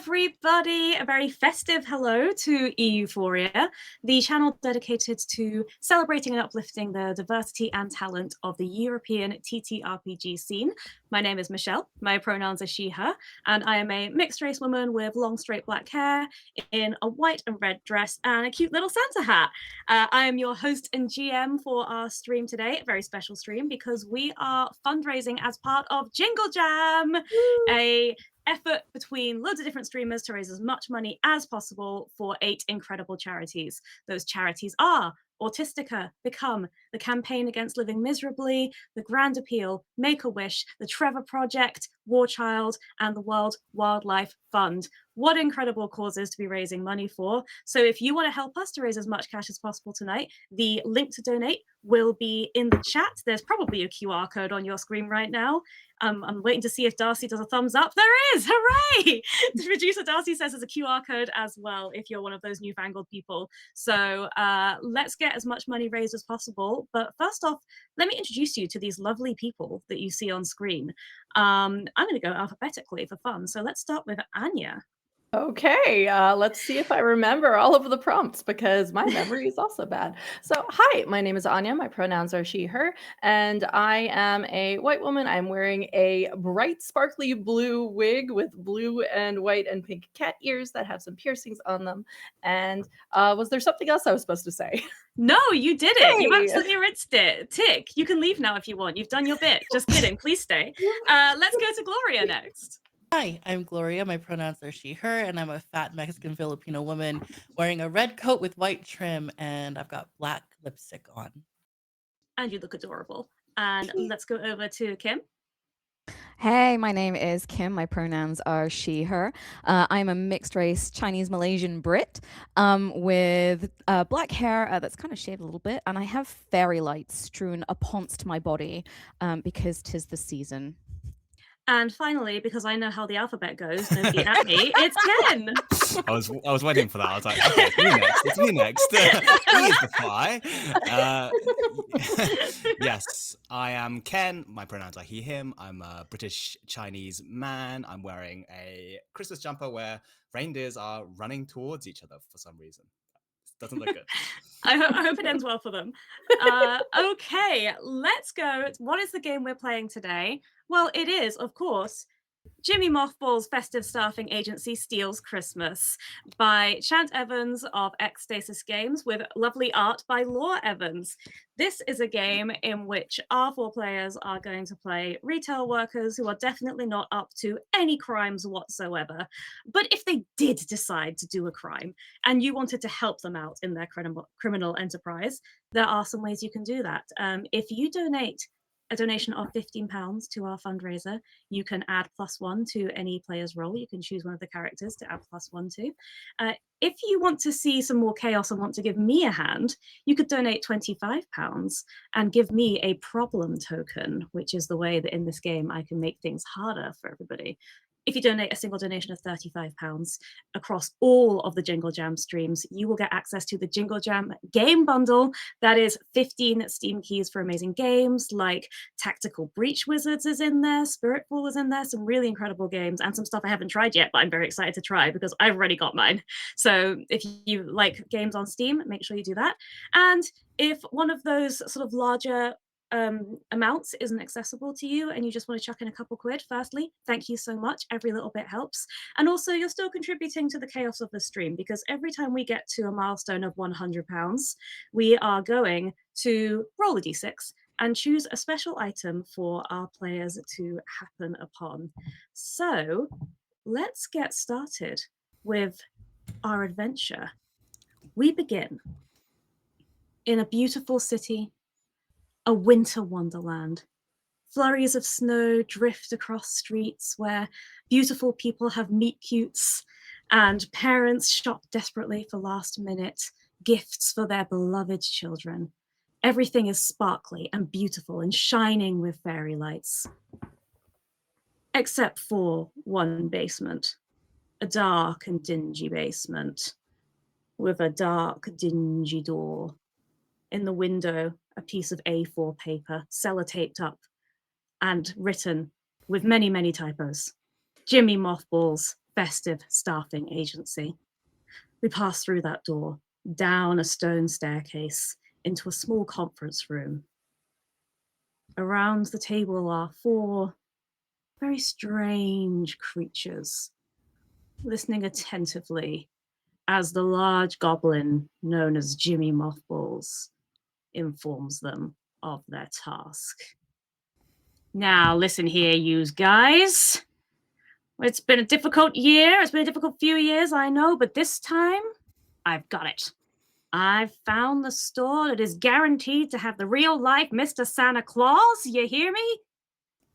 everybody. A very festive hello to EUphoria, the channel dedicated to celebrating and uplifting the diversity and talent of the European TTRPG scene. My name is Michelle. My pronouns are she, her, and I am a mixed race woman with long, straight black hair in a white and red dress and a cute little Santa hat. I am your host and GM for our stream today, a very special stream because we are fundraising as part of Jingle Jam, a effort between loads of different streamers to raise as much money as possible for 8 incredible charities. Those charities are Autistica, Become, the Campaign Against Living Miserably, the Grand Appeal, Make-A-Wish, the Trevor Project, War Child, and the World Wildlife Fund. What incredible causes to be raising money for. So if you want to help us to raise as much cash as possible tonight, the link to donate will be in the chat. There's probably a QR code on your screen right now. I'm waiting to see if Darcy does a thumbs up. There is! Hooray! The producer Darcy says there's a QR code as well if you're one of those newfangled people. So let's get as much money raised as possible. But first off, let me introduce you to these lovely people that you see on screen. I'm going to go alphabetically for fun. So let's start with Anya. Okay, let's see if I remember all of the prompts because my memory is also bad. So, hi, my name is Anya. My pronouns are she, her, and I am a white woman. I'm wearing a bright, sparkly blue wig with blue and white and pink cat ears that have some piercings on them. And was there something else I was supposed to say? No, you did it. Hey! You absolutely rinsed it. Tick, you can leave now if you want. You've done your bit. Just kidding. Please stay. Let's go to Gloria next. Hi, I'm Gloria. My pronouns are she, her, and I'm a fat Mexican Filipino woman wearing a red coat with white trim, and I've got black lipstick on. And you look adorable. And let's go over to Kim. Hey, my name is Kim. My pronouns are she, her. I'm a mixed race Chinese Malaysian Brit with black hair that's kind of shaved a little bit, and I have fairy lights strewn upon-st my body because 'tis the season. And finally, because I know how the alphabet goes, nobody at me, it's Ken. I was waiting for that. I was like, okay, it's me next. It's me next. He is the fly. Yes, I am Ken. My pronouns are he, him. I'm a British Chinese man. I'm wearing a Christmas jumper where reindeers are running towards each other for some reason. Doesn't look good. I hope it ends well for them. Okay, let's go. What is the game we're playing today? Well, it is, of course, Jimmy Mothballs' Festive Staffing Agency Steals Christmas by Chant Evans of X-Stasis Games with lovely art by Laura Evans. This is a game in which our 4 players are going to play retail workers who are definitely not up to any crimes whatsoever. But if they did decide to do a crime and you wanted to help them out in their criminal enterprise, there are some ways you can do that. If you donate a donation of £15 to our fundraiser, you can add +1 to any player's role. You can choose one of the characters to add +1 to. If you want to see some more chaos and want to give me a hand, you could donate £25 and give me a problem token, which is the way that in this game I can make things harder for everybody. If you donate a single donation of £35 across all of the Jingle Jam streams, you will get access to the Jingle Jam game bundle. That is 15 Steam keys for amazing games like Tactical Breach Wizards is in there, Spiritfall is in there, some really incredible games, and some stuff I haven't tried yet, but I'm very excited to try because I've already got mine. So if you like games on Steam, make sure you do that. And if one of those sort of larger amounts isn't accessible to you and you just want to chuck in a couple quid, firstly, thank you so much. Every little bit helps. And also you're still contributing to the chaos of the stream because every time we get to a milestone of £100, we are going to roll a d6 and choose a special item for our players to happen upon. So let's get started with our adventure. We begin in a beautiful city, a winter wonderland. Flurries of snow drift across streets where beautiful people have meet cutes and parents shop desperately for last-minute gifts for their beloved children. Everything is sparkly and beautiful and shining with fairy lights. Except for one basement, a dark and dingy basement with a dark, dingy door. In the window, a piece of A4 paper, sellotaped up and written with many, many typos. Jimmy Mothballs, Festive Staffing Agency. We pass through that door, down a stone staircase, into a small conference room. Around the table are 4 very strange creatures, listening attentively as the large goblin known as Jimmy Mothballs informs them of their task. Now, listen here, you guys. It's been a difficult year. It's been a difficult few years, I know, but this time, I've got it. I've found the store that is guaranteed to have the real-life Mr. Santa Claus. You hear me?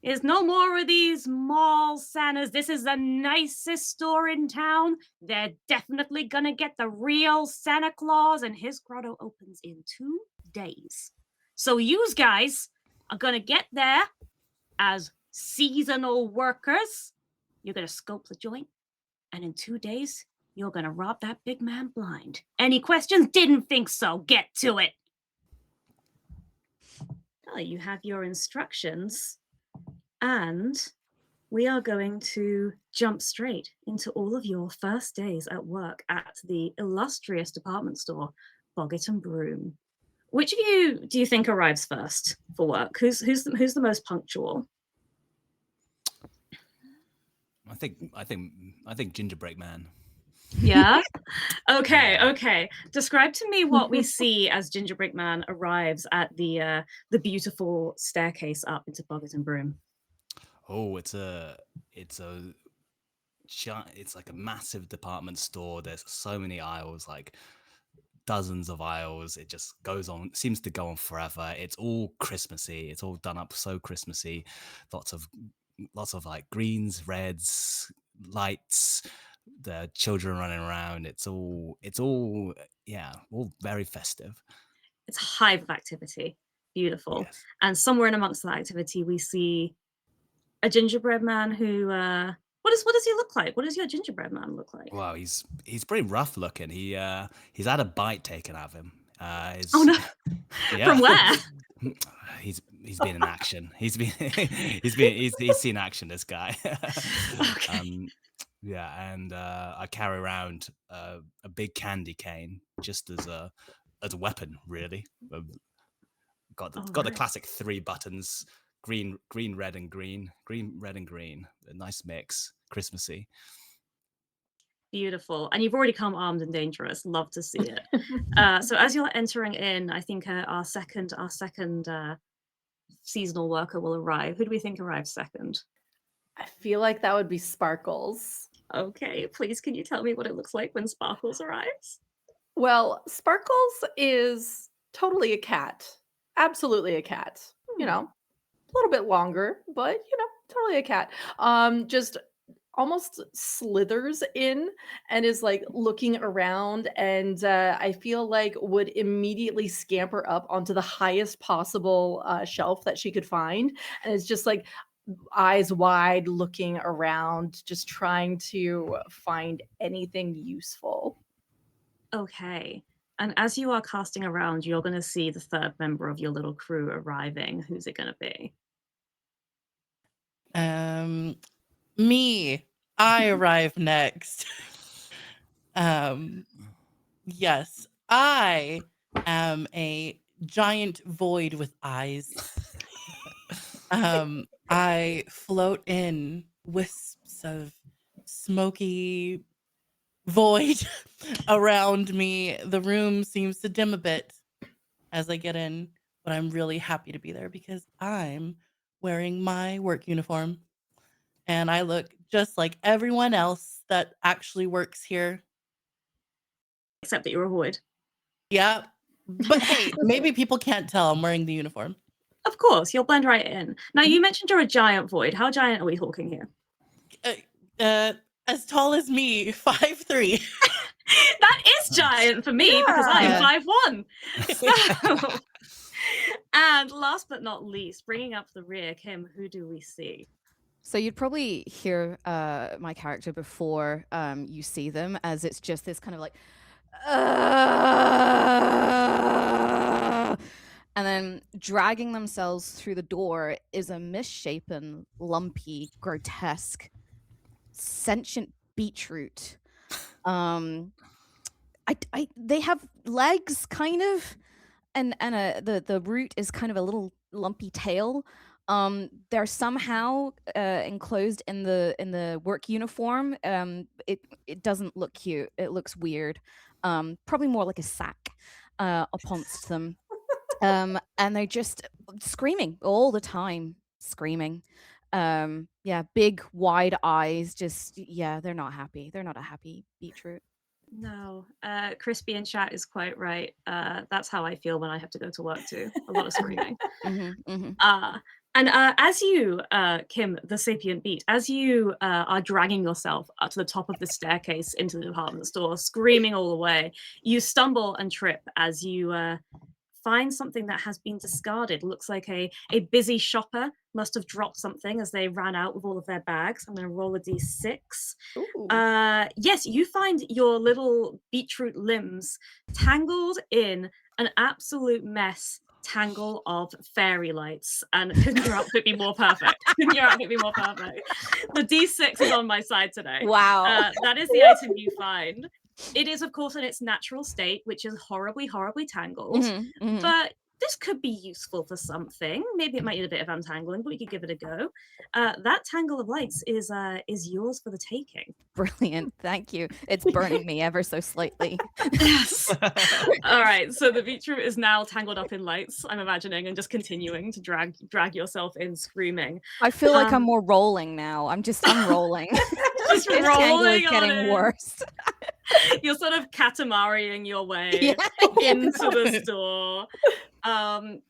There's no more of these mall Santas. This is the nicest store in town. They're definitely gonna get the real Santa Claus, and his grotto opens in 2 days. So yous guys are gonna get there as seasonal workers. You're gonna scope the joint, and in 2 days, you're gonna rob that big man blind. Any questions? Didn't think so. Get to it. Oh, you have your instructions. And we are going to jump straight into all of your first days at work at the illustrious department store, Boggett and Broom. Which of you do you think arrives first for work? Who's the most punctual? I think Gingerbread Man. Yeah. Okay. Yeah. Okay. Describe to me what we see as Gingerbread Man arrives at the beautiful staircase up into Boggett and Broom. Oh, it's like a massive department store. There's so many aisles, like dozens of aisles. It just goes on, seems to go on forever. It's all Christmassy. It's all done up so Christmassy. Lots of like greens, reds, lights, the children running around. It's all yeah, all very festive. It's a hive of activity. Beautiful. Yes. And somewhere in amongst that activity, we see a gingerbread man who what does he look like? What does your gingerbread man look like? Well, he's pretty rough looking. He's had a bite taken out of him. Oh no. Yeah. From where? He's been in action. He's seen action, this guy. Okay. Yeah, and I carry around a big candy cane just as a weapon, really. Got the Alright. classic 3 buttons: green, red, and green. Green, red, and green. A nice mix, Christmassy. Beautiful. And you've already come armed and dangerous. Love to see it. So as you're entering in, I think our second seasonal worker will arrive. Who do we think arrives second? I feel like that would be Sparkles. Okay, please can you tell me what it looks like when Sparkles arrives? Well, Sparkles is totally a cat. Absolutely a cat. You know, a little bit longer, but totally a cat. Just almost slithers in and is like looking around, and I feel like would immediately scamper up onto the highest possible shelf that she could find, and is just like eyes wide looking around, just trying to find anything useful. Okay. And as you are casting around, you're going to see the third member of your little crew arriving. Who's it going to be? Me. I arrive next. Yes, I am a giant void with eyes. I float in wisps of smoky void around me. The room seems to dim a bit as I get in, but I'm really happy to be there because I'm wearing my work uniform and I look just like everyone else that actually works here. Except that you're a void. Yeah, but hey, maybe people can't tell I'm wearing the uniform. Of course, you'll blend right in. Now, you mentioned you're a giant void. How giant are we talking here? As tall as me, 5'3". That is giant for me because I am 5'1". So, and last but not least, bringing up the rear, Kim, who do we see? So you'd probably hear my character before you see them, as it's just this kind of like, and then dragging themselves through the door is a misshapen, lumpy, grotesque, sentient beetroot. They have legs, kind of, and the root is kind of a little lumpy tail. They're somehow enclosed in the work uniform. It doesn't look cute. It looks weird. Probably more like a sack uponst them. And they're just screaming all the time, screaming. Yeah, big wide eyes. Just they're not happy. They're not a happy beetroot. No, Crispy in chat is quite right. That's how I feel when I have to go to work too. A lot of screaming. And as you, Kim, the sapient beat, as you are dragging yourself up to the top of the staircase into the department store, screaming all the way, you stumble and trip as you find something that has been discarded. Looks like a busy shopper must have dropped something as they ran out with all of their bags. I'm going to roll a d6. Yes, you find your little beetroot limbs tangled in an absolute mess tangle of fairy lights. And couldn't your outfit be more perfect? Couldn't your outfit be more perfect? The d6 is on my side today. Wow. That is the item you find. It is, of course, in its natural state, which is horribly, horribly tangled. But this could be useful for something. Maybe it might need a bit of untangling, but we could give it a go. That tangle of lights is yours for the taking. Brilliant. Thank you. It's burning me ever so slightly. Yes. All right. So the beetroot is now tangled up in lights, I'm imagining, and just continuing to drag yourself in, screaming. I feel like I'm more rolling now. I'm rolling. Just This tangle is rolling on getting it. worse. You're sort of Katamariing your way Yeah. into the store.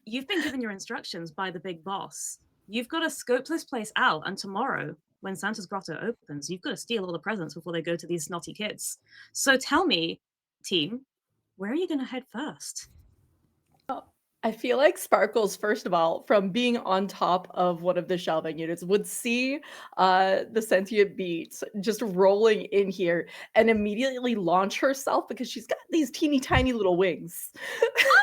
You've been given your instructions by the big boss. You've got to scope this place out, and tomorrow, when Santa's Grotto opens, you've got to steal all the presents before they go to these snotty kids. So tell me, team, where are you going to head first? I feel like Sparkles, first of all, from being on top of one of the shelving units, would see the sentient beats just rolling in here and immediately launch herself, because she's got these teeny tiny little wings.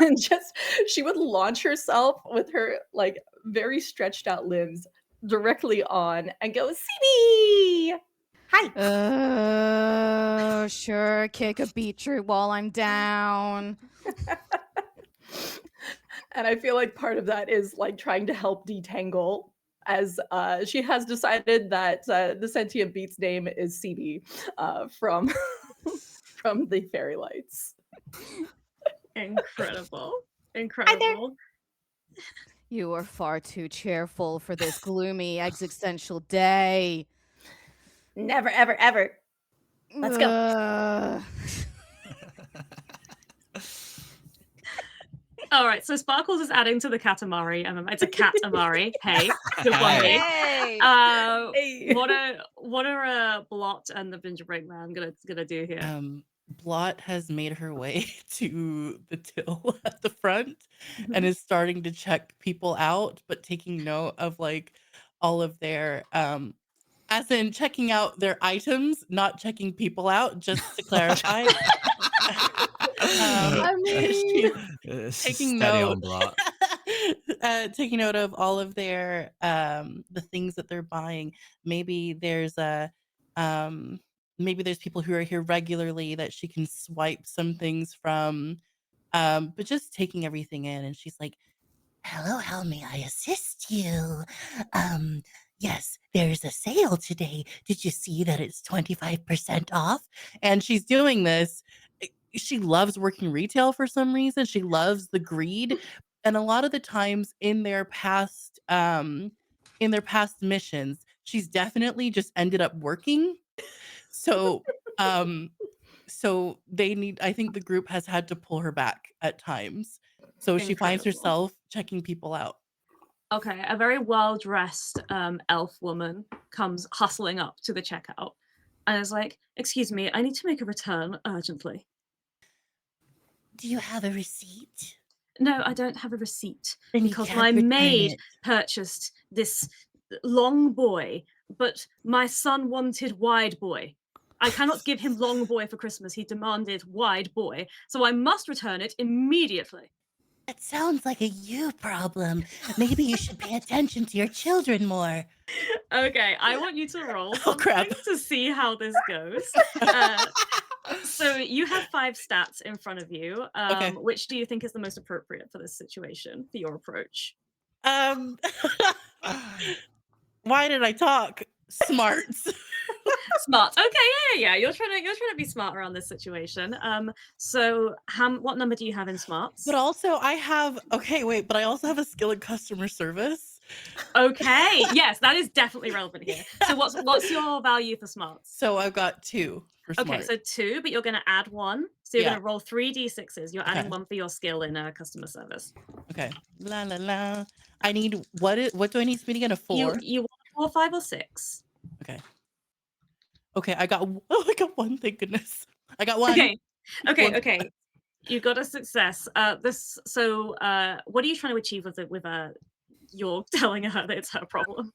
And just she would launch herself with her like very stretched out limbs directly on and go, CB! Hi. Sure. Kick a beetroot while I'm down. And I feel like part of that is like trying to help detangle, as she has decided that the sentient beat's name is CB from from the fairy lights. Incredible. Incredible. You are far too cheerful for this gloomy existential day. Never, ever, ever. Let's go. All right, so Sparkles is adding to the Katamari. It's a cat Amari. Hey, good one, me. Hey. What are Blot and the Gingerbread Man gonna do here? Blot has made her way to the till at the front and is starting to check people out, but taking note of like all of their as in checking out their items, not checking people out, just to clarify. I mean, Taking Steady note on Blot. taking note of all of their the things that they're buying. Maybe there's people who are here regularly that she can swipe some things from, but just taking everything in. And she's like, hello, how may I assist you? Yes, there's a sale today. Did you see that it's 25% off? And she's doing this. She loves working retail for some reason. She loves the greed. And a lot of the times in their past missions, she's definitely just ended up working. So so I think the group has had to pull her back at times. So she finds Incredible. herself checking people out. Okay, a very well-dressed elf woman comes hustling up to the checkout and is like, excuse me, I need to make a return urgently. Do you have a receipt? No, I don't have a receipt Then you because can't my return maid it. purchased this long boy, but my son wanted wide boy. I cannot give him long boy for Christmas. He demanded wide boy, so I must return it immediately. That sounds like a you problem. Maybe you should pay attention to your children more. Okay, I want you to roll Oh, crap. something to see how this goes. So you have 5 stats in front of you. Okay. Which do you think is the most appropriate for this situation, for your approach? Um, why did I talk? Smarts. Smart. Okay, yeah. You're trying to be smart around this situation. So what number do you have in smarts? But also I have but I also have a skill in customer service. Okay, yes, that is definitely relevant here. So what's your value for smarts? So I've got 2 for smart. Okay, so 2, but you're going to add 1. So you're Yeah. going to roll 3 d6s. You're adding Okay. 1 for your skill in customer service. Okay. La la la. I need what do I need to be again? A 4? You want 4, 5, or 6? Okay. Okay, I got 1, thank goodness. I got 1. Okay. One. Okay. You got a success. What are you trying to achieve with you're telling her that it's her problem?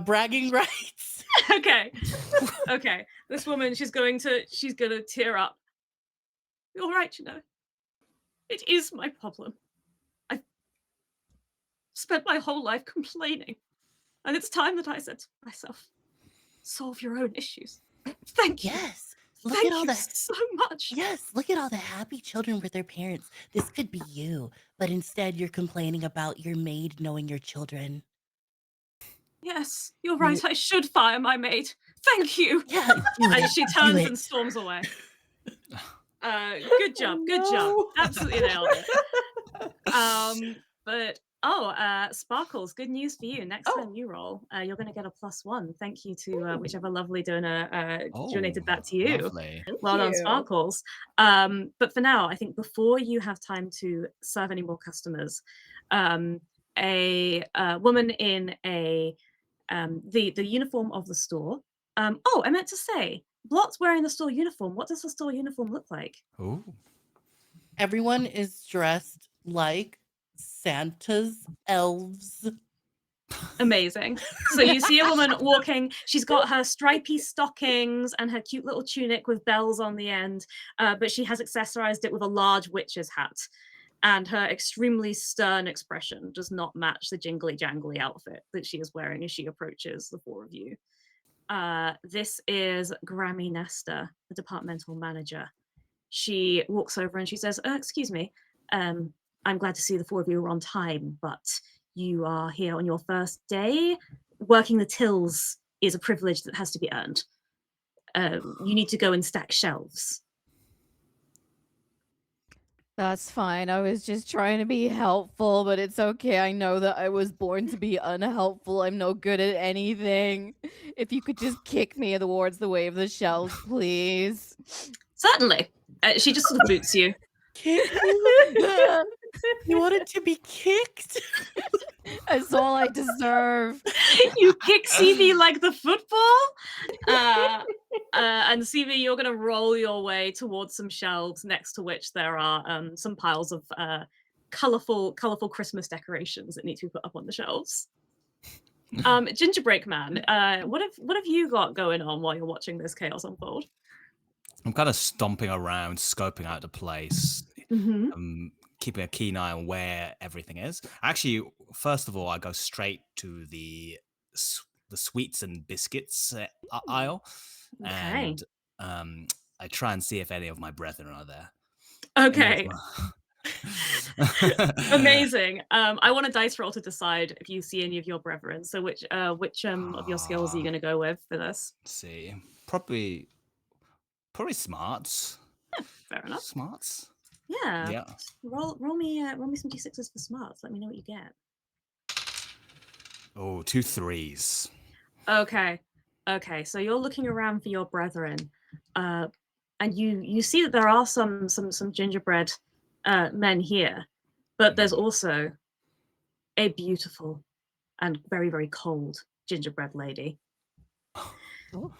Bragging rights. Okay. This woman, she's gonna tear up. You're right, it is my problem. I've spent my whole life complaining, and it's time that I said to myself, solve your own issues. Thank you. Yes. Look Thank at all you the so much. Yes, look at all the happy children with their parents. This could be you, but instead you're complaining about your maid knowing your children. Yes, you're right. I should fire my maid. Thank you. Yeah, do And it, she do turns it. and storms away. Good job. no. Absolutely nailed it. Sparkles, good news for you. Next time you roll, you're going to get a +1. Thank you to whichever lovely donor donated that to you. Lovely. Well done, you. Sparkles. But for now, I think before you have time to serve any more customers, a woman in the uniform of the store. I meant to say, Blot's wearing the store uniform. What does the store uniform look like? Ooh. Everyone is dressed like Santa's elves. Amazing. So you see a woman walking. She's got her stripy stockings and her cute little tunic with bells on the end, but she has accessorized it with a large witch's hat. And her extremely stern expression does not match the jingly jangly outfit that she is wearing as she approaches the 4 of you. This is Grammy Nesta, the departmental manager. She walks over and she says, excuse me, I'm glad to see the 4 of you are on time, but you are here on your first day. Working the tills is a privilege that has to be earned. You need to go and stack shelves. That's fine. I was just trying to be helpful, but it's okay. I know that I was born to be unhelpful. I'm no good at anything. If you could just kick me towards the way of the shelves, please. Certainly. She just sort of boots you. Kick You wanted to be kicked? That's all I deserve. You kick CV like the football? And CV, you're going to roll your way towards some shelves next to which there are some piles of colorful Christmas decorations that need to be put up on the shelves. Gingerbreak Man, what have you got going on while you're watching this chaos unfold? I'm kind of stomping around, scoping out the place, keeping a keen eye on where everything is. Actually, first of all, I go straight to the sweets and biscuits aisle, Okay. and I try and see if any of my brethren are there. Okay. Amazing. I want a dice roll to decide if you see any of your brethren. So which of your skills are you going to go with for this? Let's see, probably smarts. Fair enough. Smarts. Yeah. Roll me some d6s for smarts. Let me know what you get. Oh, 2 3s. Okay. So you're looking around for your brethren, and you see that there are some gingerbread men here, but there's also a beautiful and very, very cold gingerbread lady. Oh.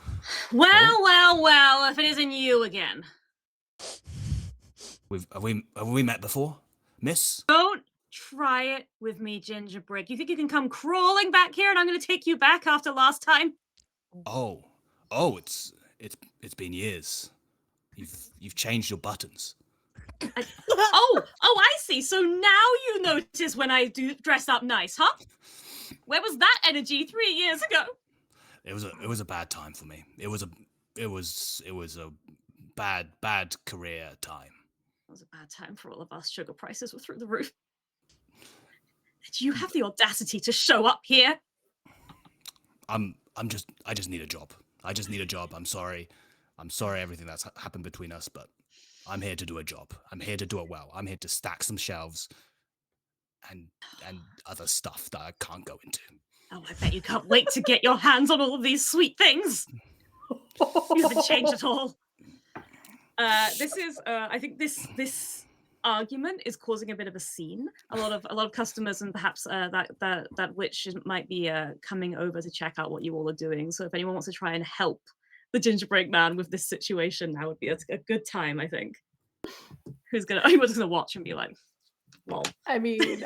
Well, if it isn't you again. Have we met before, miss? Don't try it with me, gingerbread. You think you can come crawling back here and I'm going to take you back after last time? Oh, It's been years. You've changed your buttons. Oh, I see. So now you notice when I do dress up nice, huh? Where was that energy 3 years ago? It was a bad time for me. It was a bad career time. It was a bad time for all of us. Sugar prices were through the roof. Did you have the audacity to show up here? I just need a job. I just need a job. I'm sorry everything that's happened between us, but I'm here to do a job. I'm here to do it well. I'm here to stack some shelves and other stuff that I can't go into. Oh, I bet you can't wait to get your hands on all of these sweet things. You haven't changed at all. This is, I think this argument is causing a bit of a scene. A lot of customers and perhaps that witch might be coming over to check out what you all are doing. So if anyone wants to try and help the gingerbread man with this situation, that would be a good time, I think. Anyone's gonna watch and be like, lol. I mean,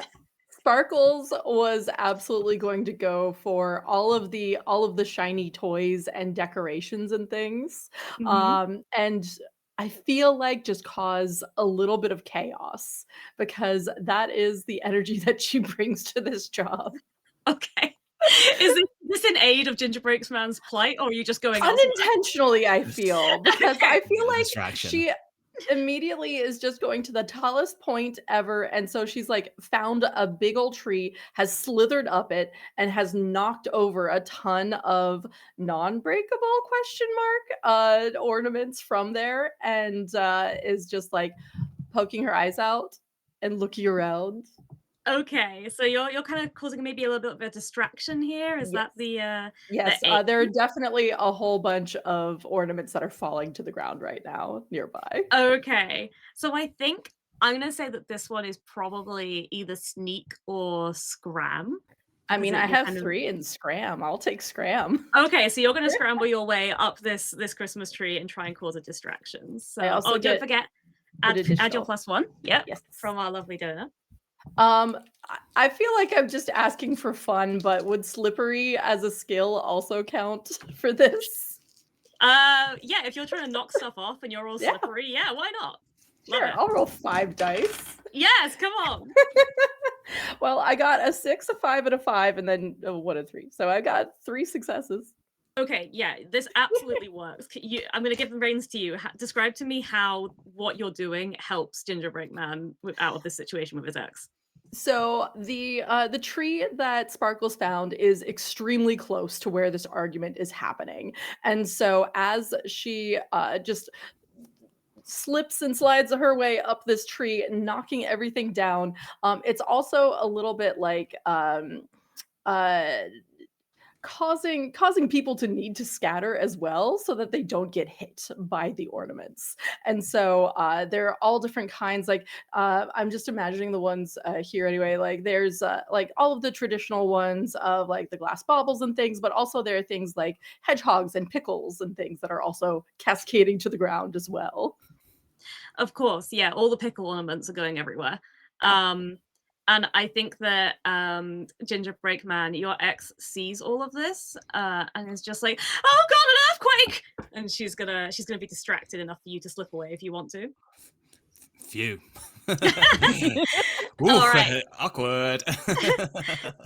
Sparkles was absolutely going to go for all of the shiny toys and decorations and things. And I feel like just cause a little bit of chaos because that is the energy that she brings to this job. Okay. Is this in aid of Gingerbread Man's plight, or are you just going unintentionally? I feel because I feel like Distraction. she immediately is just going to the tallest point ever, and so she's like found a big old tree, has slithered up it, and has knocked over a ton of non-breakable ornaments from there, and is just like poking her eyes out and looking around. Okay, so you're kind of causing maybe a little bit of a distraction here. Is that Yes. the Yes, aim? there are definitely a whole bunch of ornaments that are falling to the ground right now nearby. Okay, so I think I'm gonna say that this one is probably either sneak or scram. I mean, because I you're have kind of- 3 in Scram. I'll take Scram. Okay, so you're gonna scramble your way up this Christmas tree and try and cause a distraction. So, I also don't get forget an add your additional. +1. Yep, Yes. from our lovely donor. I feel like I'm just asking for fun, but would Slippery as a skill also count for this? Yeah, if you're trying to knock stuff off and you're all Yeah. slippery, yeah, why not? Love Sure, it. I'll roll 5 dice. Yes, come on. Well, I got a 6, a 5, and a 5, and then a 1 and 3. So I got 3 successes. Okay, yeah, this absolutely works. I'm going to give the reins to you. Describe to me how what you're doing helps Gingerbread Man out of this situation with his ex. So the tree that Sparkles found is extremely close to where this argument is happening, and so as she just slips and slides her way up this tree, knocking everything down, it's also a little bit like uh, causing people to need to scatter as well so that they don't get hit by the ornaments. And so there are all different kinds, like I'm just imagining the ones here anyway, like there's like all of the traditional ones of like the glass baubles and things, but also there are things like hedgehogs and pickles and things that are also cascading to the ground as well. Of course, yeah, all the pickle ornaments are going everywhere. And I think that Gingerbread Man, your ex, sees all of this and is just like, "Oh God, an earthquake!" And she's gonna be distracted enough for you to slip away if you want to. Phew. All right. Awkward.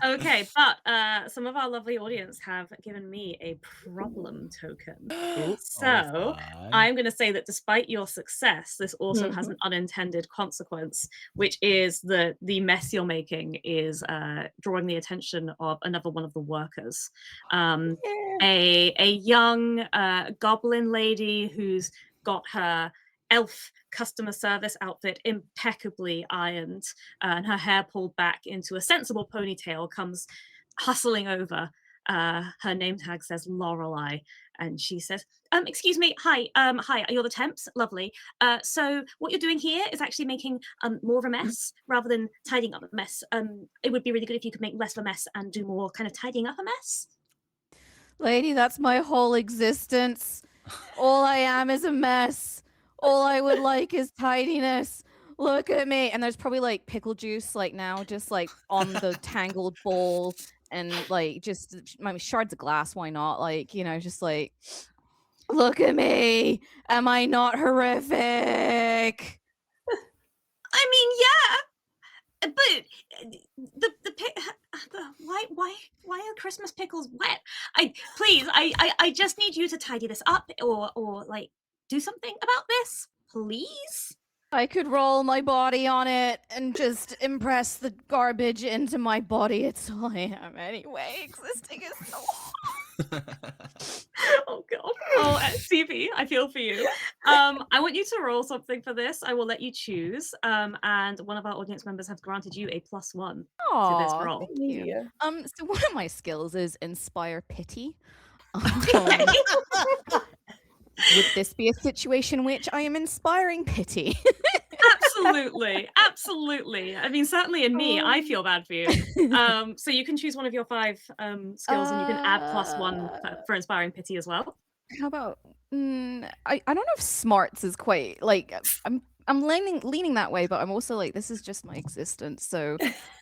Okay, but some of our lovely audience have given me a problem token. So I'm going to say that despite your success, this also has an unintended consequence, which is that the mess you're making is drawing the attention of another one of the workers. A young goblin lady who's got her elf customer service outfit impeccably ironed and her hair pulled back into a sensible ponytail comes hustling over. Her name tag says Lorelei, and she says, excuse me, hi, you're the temps, lovely. So what you're doing here is actually making more of a mess rather than tidying up a mess. It would be really good if you could make less of a mess and do more kind of tidying up a mess. Lady, that's my whole existence. All I am is a mess. All I would like is tidiness. Look at me. And there's probably like pickle juice like now just like on the tangled bowl and like just shards of glass, why not? Like, just like Look at me. Am I not horrific? I mean, yeah, but why are Christmas pickles wet? I just need you to tidy this up or like do something about this, please. I could roll my body on it and just impress the garbage into my body. It's all I am anyway. Existing is so hard. Oh god. Oh, CB, I feel for you. I want you to roll something for this. I will let you choose. And one of our audience members has granted you a +1 to this Aw, roll. thank you. Yeah. So one of my skills is inspire pity. Okay. Would this be a situation in which I am inspiring pity? Absolutely, absolutely. I mean, certainly in me, I feel bad for you. So you can choose one of your 5 skills, and you can add +1 for inspiring pity as well. How about I don't know if smarts is quite like I'm leaning that way, but I'm also like this is just my existence. So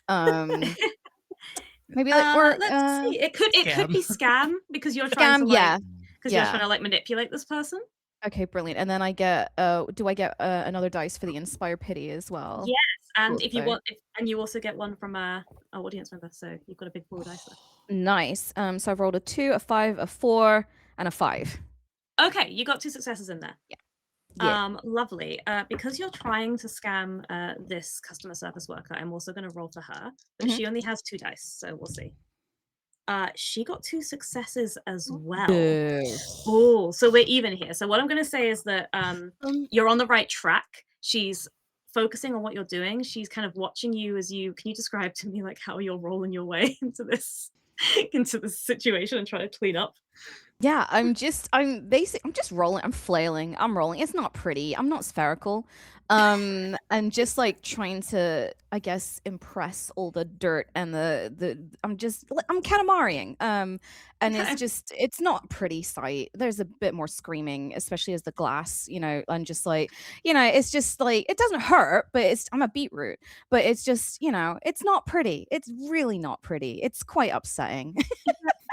maybe like or Let's see. It could be scam because you're trying to scam, like yeah. because you're trying to like manipulate this person. Okay, brilliant. And then I get do I get another dice for the inspire pity as well? Yes, and if you Also. want, and you also get one from our audience member, so you've got a big pool of dice there. Nice. So I've rolled a 2, a 5, a 4, and a 5. Okay, you got 2 successes in there. Yeah. Lovely. Because you're trying to scam this customer service worker, I'm also going to roll for her, but she only has 2 dice, so we'll see. She got 2 successes as well. Oh, so we're even here. So what I'm going to say is that you're on the right track. She's focusing on what you're doing. She's kind of watching you as you. Can you describe to me like how you're rolling your way into this situation and trying to clean up? Yeah, I'm just rolling. I'm flailing. I'm rolling. It's not pretty. I'm not spherical. And just like trying to, I guess, impress all the dirt and I'm Katamariing. And Okay. it's not a pretty sight. There's a bit more screaming, especially as the glass, and just like, it's just like it doesn't hurt, but I'm a beetroot, but it's just, it's not pretty. It's really not pretty. It's quite upsetting.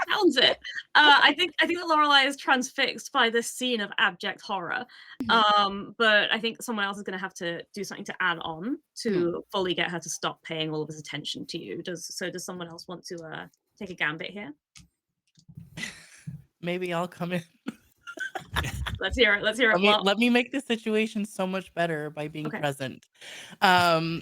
Sounds it. I think that Lorelai is transfixed by this scene of abject horror. But I think someone else is going to have to do something to add on to fully get her to stop paying all of this attention to you. Does someone else want to take a gambit here? Maybe I'll come in. Let's hear it. Let me make the situation so much better by being present. So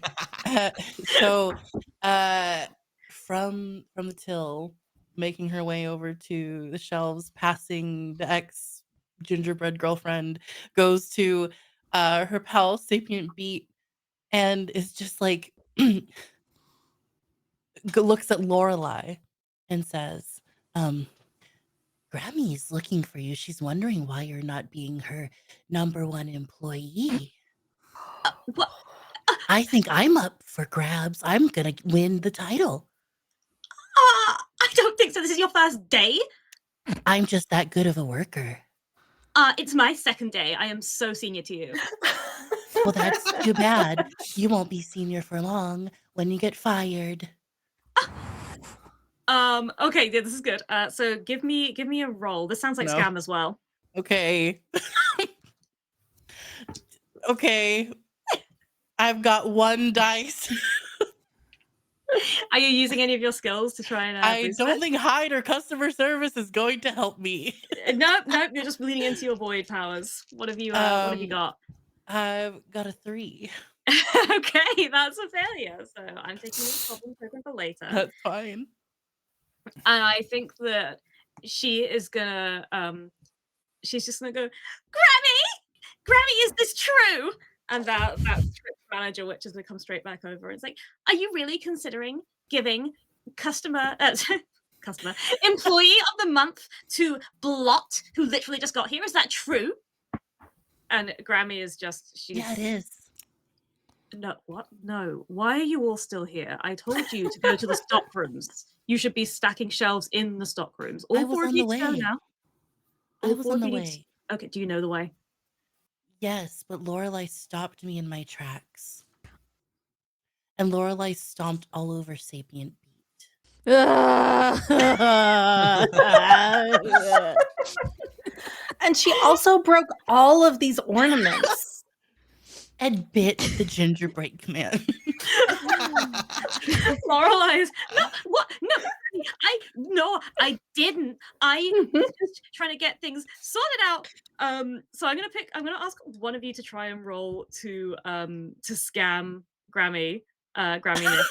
from the till, making her way over to the shelves, passing the ex gingerbread girlfriend, goes to her pal Sapient Beat, and is just like looks at Lorelai and says, Grammy's looking for you. She's wondering why you're not being her #1 employee. What? I think I'm up for grabs. I'm gonna win the title. I don't think so. This is your first day? I'm just that good of a worker. It's my second day. I am so senior to you. Well, that's too bad. You won't be senior for long when you get fired. Okay, yeah, this is good. So give me a roll. This sounds like scam as well. Okay. Okay. I've got 1 dice. Are you using any of your skills to try and I boost don't it? think hide or customer service is going to help me. Nope, you're just leaning into your void powers. What have you got? I've got a 3. Okay, that's a failure. So I'm taking this problem token for later. That's fine. And I think that she is gonna she's just gonna go, Grammy, is this true? And that trip manager witch is gonna come straight back over. It's like, are you really considering giving customer employee of the month to Blot, who literally just got here? Is that true? And Grammy is just Yeah, it is. No, what? No. Why are you all still here? I told you to go to the stock rooms. You should be stacking shelves in the stock rooms. I All was 4 of on you the need to go way. now. I All was 4 on of the you need way. Okay, do you know the way? Yes, but Lorelai stopped me in my tracks. And Lorelai stomped all over Sapient Beat. And she also broke all of these ornaments. And bit the gingerbread man. Lorelei is no. What? No, I didn't. I was just trying to get things sorted out. So I'm gonna ask one of you to try and roll to scam Grammy. Grammy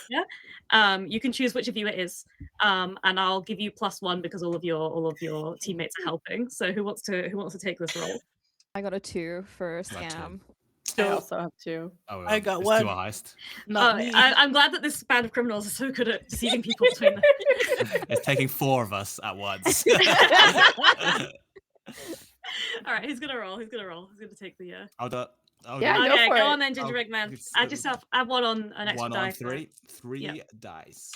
Nesta. You can choose which of you it is. And I'll give you +1 because all of your teammates are helping. So who wants to take this role? I got a 2 for Got two. scam. I So also have 2. Oh, I got it's one. to a heist. not me. I'm glad that this band of criminals are so good at deceiving people between them. It's taking 4 of us at once. All right, who's gonna roll? Who's gonna take the? I'll do. Yeah, go Okay, for go it. on then, Gingerbread Man. Add yourself. Add one on an extra 1 die. on 3. 3 Yep. dice.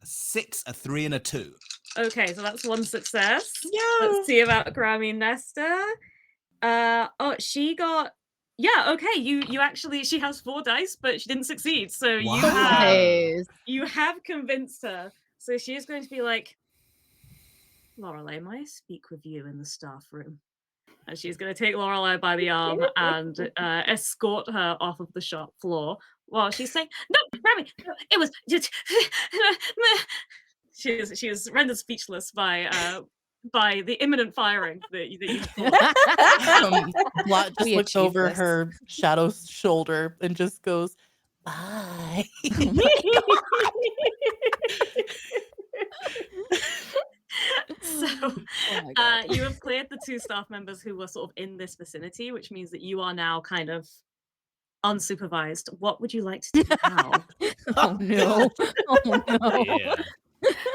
A 6, a 3, and a 2. Okay, so that's 1 success. Yeah. Let's see about Grammy Nesta. She got. Yeah, okay. You actually, she has 4 dice, but she didn't succeed. So Wow. you have convinced her. So she is going to be like, Lorelei, may I speak with you in the staff room? And she's going to take Lorelei by the arm and escort her off of the shop floor while she's saying, "No, Grammy, no, it was just." She is rendered speechless by the imminent firing that you thought. Blot just We looks achieved over this. her shadow's shoulder and just goes, bye. So Oh my God. you have cleared the 2 staff members who were sort of in this vicinity, which means that you are now kind of unsupervised. What would you like to do now? Oh no. Oh no. Yeah.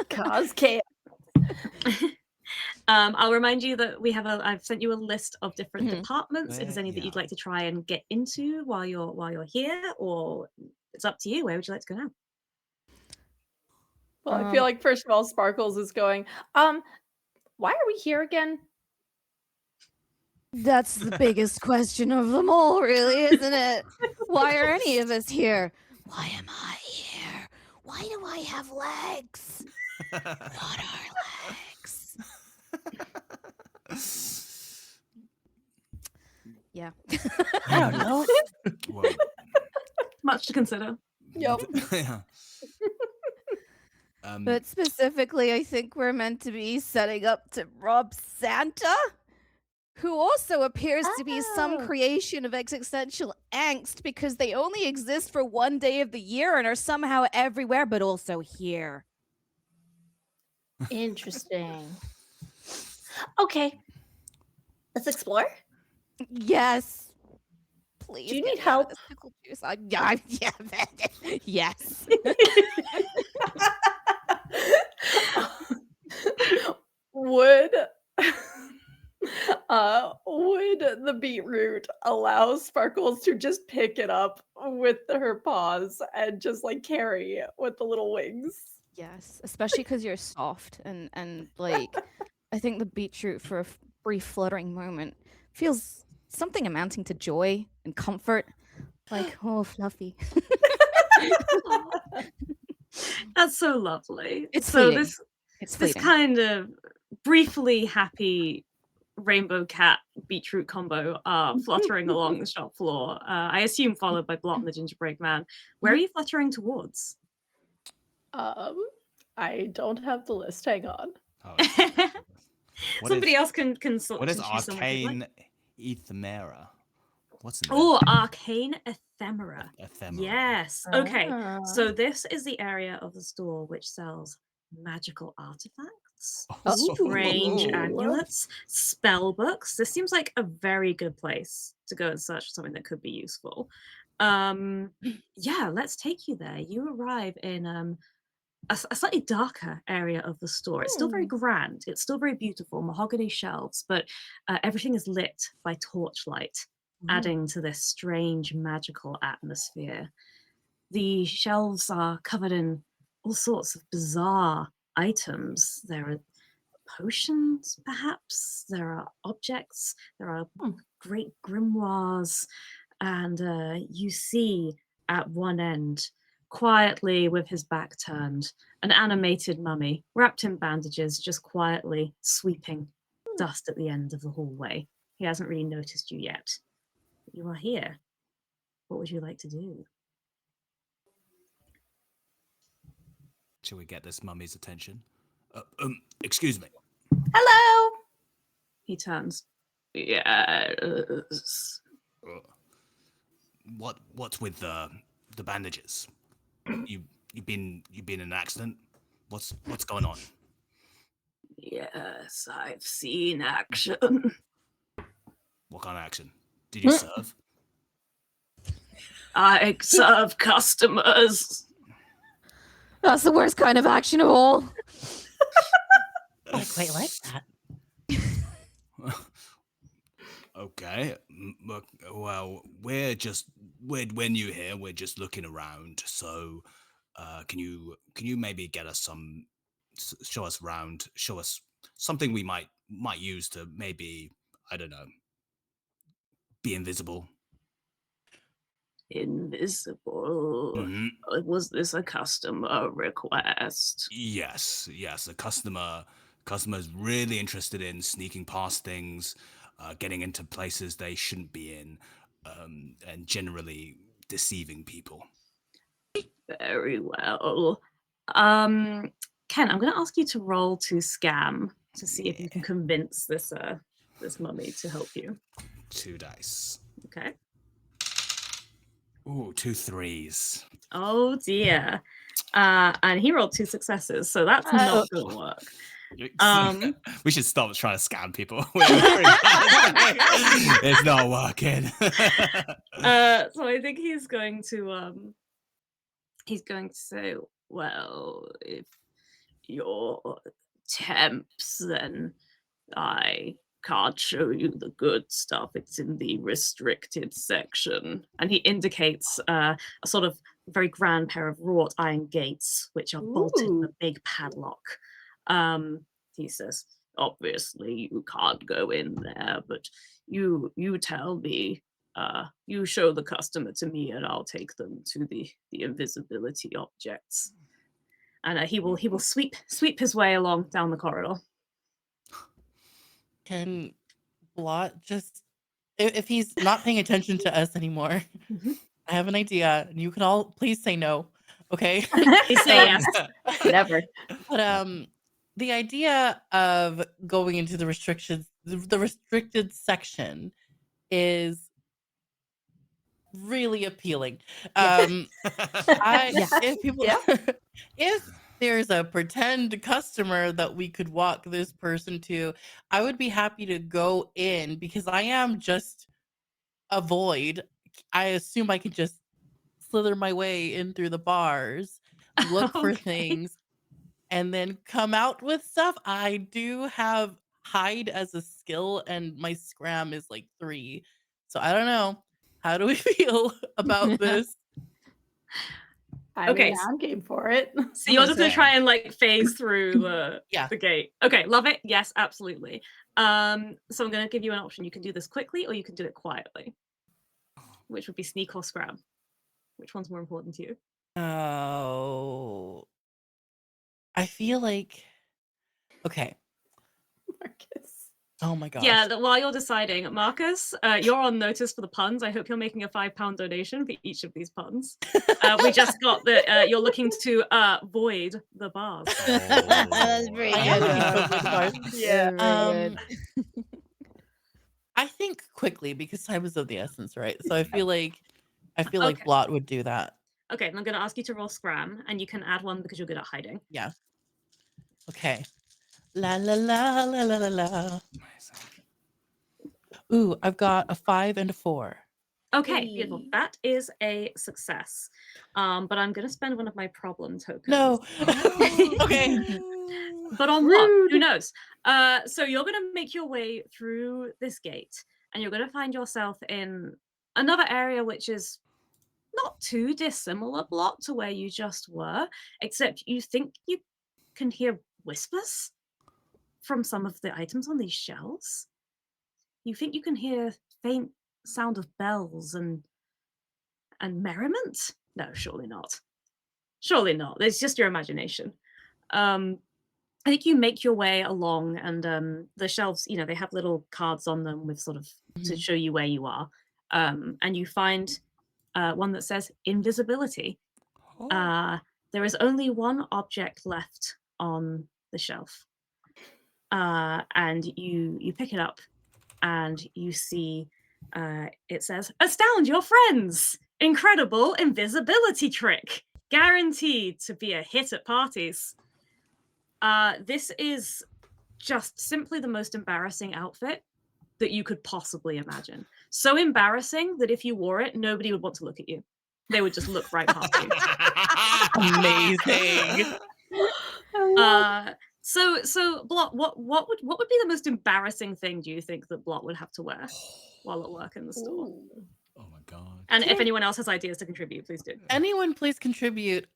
Cause chaos. I'll remind you that I've sent you a list of different Mhm. departments. If there's any that you'd like to try and get into while you're here, or it's up to you. Where would you like to go now? Well, I feel like first of all, Sparkles is going, why are we here again? That's the biggest question of them all, really, isn't it? Why are any of us here? Why am I here? Why do I have legs? What are legs? Yeah. I don't know. Well, Much to consider. Yep. yeah. But specifically, I think we're meant to be setting up to rob Santa, who also appears to be some Oh. creation of existential angst because they only exist for one day of the year and are somehow everywhere, but also here. Interesting. Okay. Let's explore. Yes. Please. Do you get need me out of help? this pickle juice. Yeah. Yes. Would the beetroot allow Sparkles to just pick it up with her paws and just like carry it with the little wings? Yes, especially because you're soft and like I think the beetroot for a brief fluttering moment feels something amounting to joy and comfort. Like, oh, fluffy. That's so lovely. It's so fleeting. It's this fleeting. kind of briefly happy rainbow cat beetroot combo are fluttering along the shop floor. I assume followed by Blot and the gingerbread man. Where are you fluttering towards? I don't have the list. Hang on. Oh, Somebody else can sort what is choose someone if you'd like. arcane ephemera? What's in Oh, arcane ephemera. there? Ephemera. Yes. Okay. Ah. So this is the area of the store which sells magical artifacts, Oh. strange Ooh. amulets, spell books. This seems like a very good place to go and search for something that could be useful. Yeah, let's take you there. You arrive in a slightly darker area of the store. It's still very grand. It's still very beautiful, mahogany shelves, but everything is lit by torchlight, adding to this strange magical atmosphere. The shelves are covered in all sorts of bizarre items. There are potions, perhaps. There are objects. There are great grimoires. And you see at one end, quietly with his back turned, an animated mummy wrapped in bandages, just quietly sweeping dust at the end of the hallway. He hasn't really noticed you yet. But you are here. What would you like to do? Shall we get this mummy's attention? Excuse me. Hello. He turns. Yes. What's with the bandages? You've been in an accident? What's going on? Yes, I've seen action. What kind of action? Did you serve? I serve customers. That's the worst kind of action of all. I quite like that. Okay. Well, we're new here. We're just looking around. So, can you maybe get us show us around, show us something we might use to maybe, I don't know, be invisible. Invisible. Mhm. Was this a customer request? Yes. A customer's really interested in sneaking past things, getting into places they shouldn't be in, and generally deceiving people. Very well. Ken, I'm going to ask you to roll to scam to see if you can convince this mummy to help you. 2 dice. Okay. Ooh, 2 3s. Oh dear. And he rolled 2 successes, so that's not going to work. We should stop trying to scam people. It's not working. So I think he's going to say, well, if you're temps, then I can't show you the good stuff. It's in the restricted section. And he indicates a sort of very grand pair of wrought iron gates, which are bolted with a big padlock. He says, obviously you can't go in there, but you tell me, you show the customer to me and I'll take them to the invisibility objects. And he will sweep his way along down the corridor. Can Blot just, if he's not paying attention to us anymore, I have an idea, and you can all please say no, okay? Please say yes. Never. But the idea of going into the restricted section is really appealing. If there's a pretend customer that we could walk this person to, I would be happy to go in because I am just a void. I assume I can just slither my way in through the bars, look for things, and then come out with stuff. I do have hide as a skill, and my scram is like 3. So I don't know. How do we feel about this? I mean, I'm game for it. So you're just gonna try and like phase through the gate. Okay, love it. Yes, absolutely. So I'm gonna give you an option. You can do this quickly or you can do it quietly. Which would be sneak or scram? Which one's more important to you? Oh, I feel like okay. Marcus. Oh my gosh. Yeah, while you're deciding, Marcus, you're on notice for the puns. I hope you're making a £5 donation for each of these puns. We just got that you're looking to void the bars. That's pretty good. Yeah. I think quickly because time is of the essence, right? So I feel like Blot would do that. Okay, and I'm going to ask you to roll scram, and you can add 1 because you're good at hiding. Yeah. Okay. La la la la la la la. Ooh, I've got a 5 and a 4. Okay, beautiful. That is a success. But I'm going to spend 1 of my problem tokens. No. Okay. But on what? Who knows? So you're going to make your way through this gate, and you're going to find yourself in another area which is not too dissimilar, Blot, to where you just were, except you think you can hear whispers from some of the items on these shelves. You think you can hear faint sound of bells and merriment? No, surely not. Surely not. It's just your imagination. I think you make your way along, and the shelves, they have little cards on them with sort of to Mhm. show you where you are. And you find one that says invisibility. Oh. There is only one object left on the shelf. And you pick it up and you see it says, "Astound your friends! Incredible invisibility trick! Guaranteed to be a hit at parties." This is just simply the most embarrassing outfit that you could possibly imagine. So embarrassing that if you wore it, nobody would want to look at you. They would just look right past you. Amazing. So Blot, what would be the most embarrassing thing do you think that Blot would have to wear while at work in the store? Ooh. Oh my god. And if anyone else has ideas to contribute, please do. Anyone please contribute,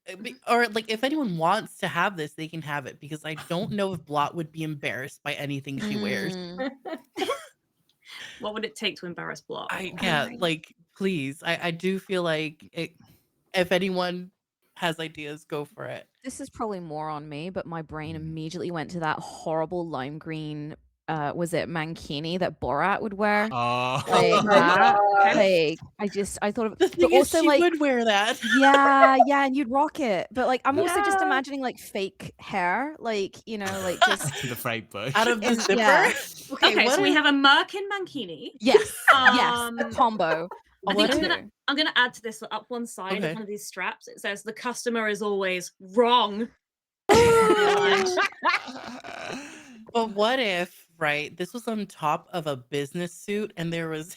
or like if anyone wants to have this, they can have it because I don't know if Blot would be embarrassed by anything she wears. Mm. What would it take to embarrass Blot? Like please, I do feel like if anyone has ideas, go for it. This is probably more on me, but my brain Mm. immediately went to that horrible lime green, was it mankini that Borat would wear? Oh. Like my that. God. Like I thought of The but thing is, also she like would wear that. yeah, and you'd rock it. But like I'm also just Yeah. imagining like fake hair, like, like just the freight bush. Out of the And- zipper. yeah. Okay, what so we if- have a Merkin Mankini. yes, yes, Um, a combo. I think What I'm gonna add to this up one side Okay. of one of these straps. It says the customer is always wrong. But what if, right, this was on top of a business suit and there was